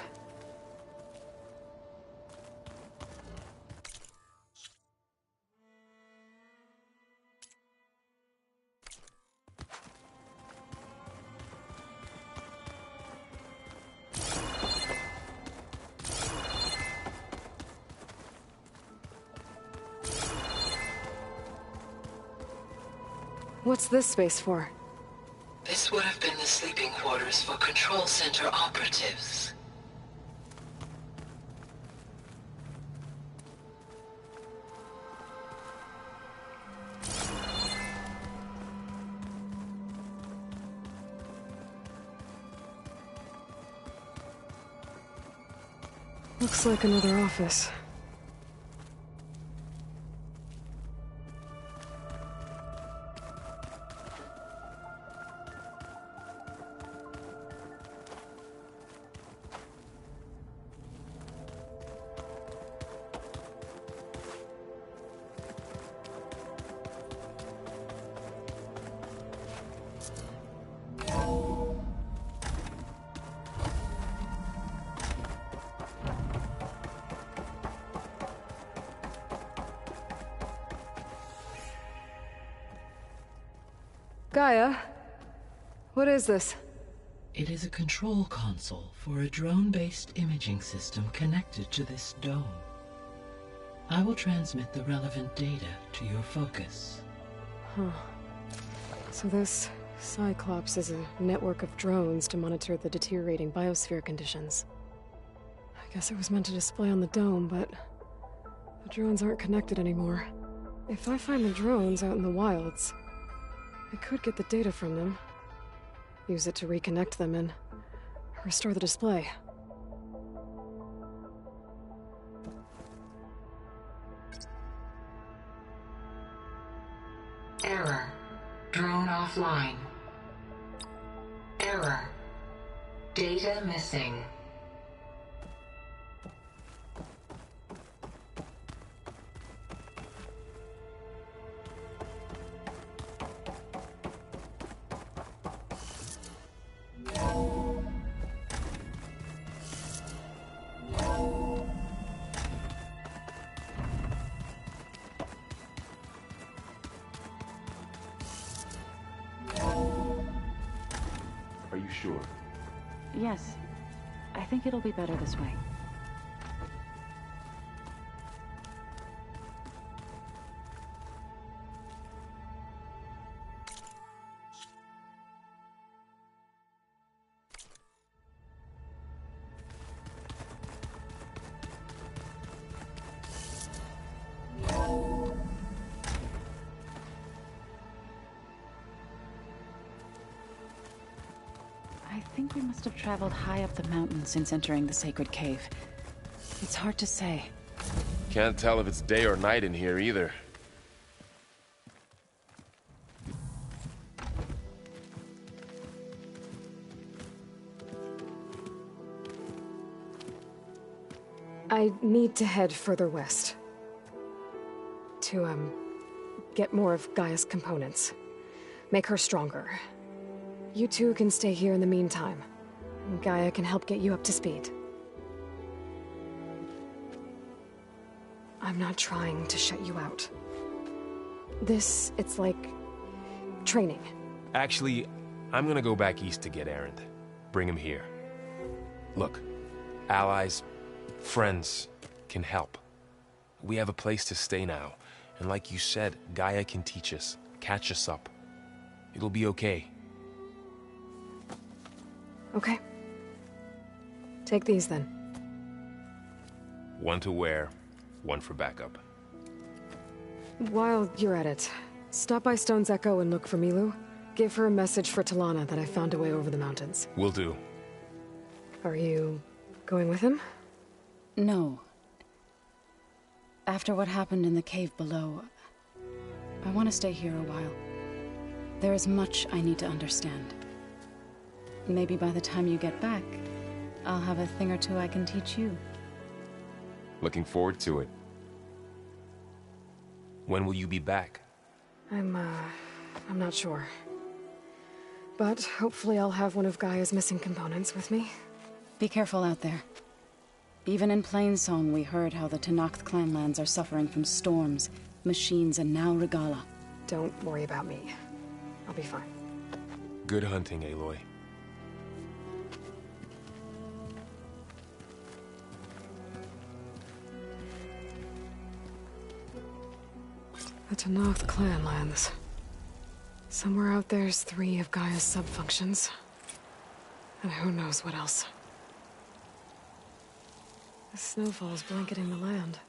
What's this space for? This would have been the sleeping quarters for Control Center operatives. Looks like another office. Gaia? What is this? It is a control console for a drone-based imaging system connected to this dome. I will transmit the relevant data to your focus. Huh. So this Cyclops is a network of drones to monitor the deteriorating biosphere conditions. I guess it was meant to display on the dome, but the drones aren't connected anymore. If I find the drones out in the wilds, I could get the data from them, use it to reconnect them, and restore the display. Error. Drone offline. Error. Data missing. Are you sure? Yes. I think it'll be better this way. I think we must have traveled high up the mountain since entering the sacred cave. It's hard to say. Can't tell if it's day or night in here either. I need to head further west. To, get more of Gaia's components. Make her stronger. You two can stay here in the meantime. And Gaia can help get you up to speed. I'm not trying to shut you out. It's like training. Actually, I'm gonna go back east to get Erend. Bring him here. Look, allies, friends can help. We have a place to stay now. And like you said, Gaia can teach us, catch us up. It'll be okay. Okay. Take these then. One to wear, one for backup. While you're at it, stop by Stone's Echo and look for Milu. Give her a message for Talana that I found a way over the mountains. Will do. Are you going with him? No. After what happened in the cave below, I want to stay here a while. There is much I need to understand. Maybe by the time you get back, I'll have a thing or two I can teach you. Looking forward to it. When will you be back? I'm not sure. But hopefully I'll have one of Gaia's missing components with me. Be careful out there. Even in Plainsong, we heard how the Tenakth clanlands are suffering from storms, machines, and now Regala. Don't worry about me. I'll be fine. Good hunting, Aloy. The Tenakth clanlands. Somewhere out there's 3 of Gaia's sub-functions. And who knows what else. The snowfall's blanketing the land.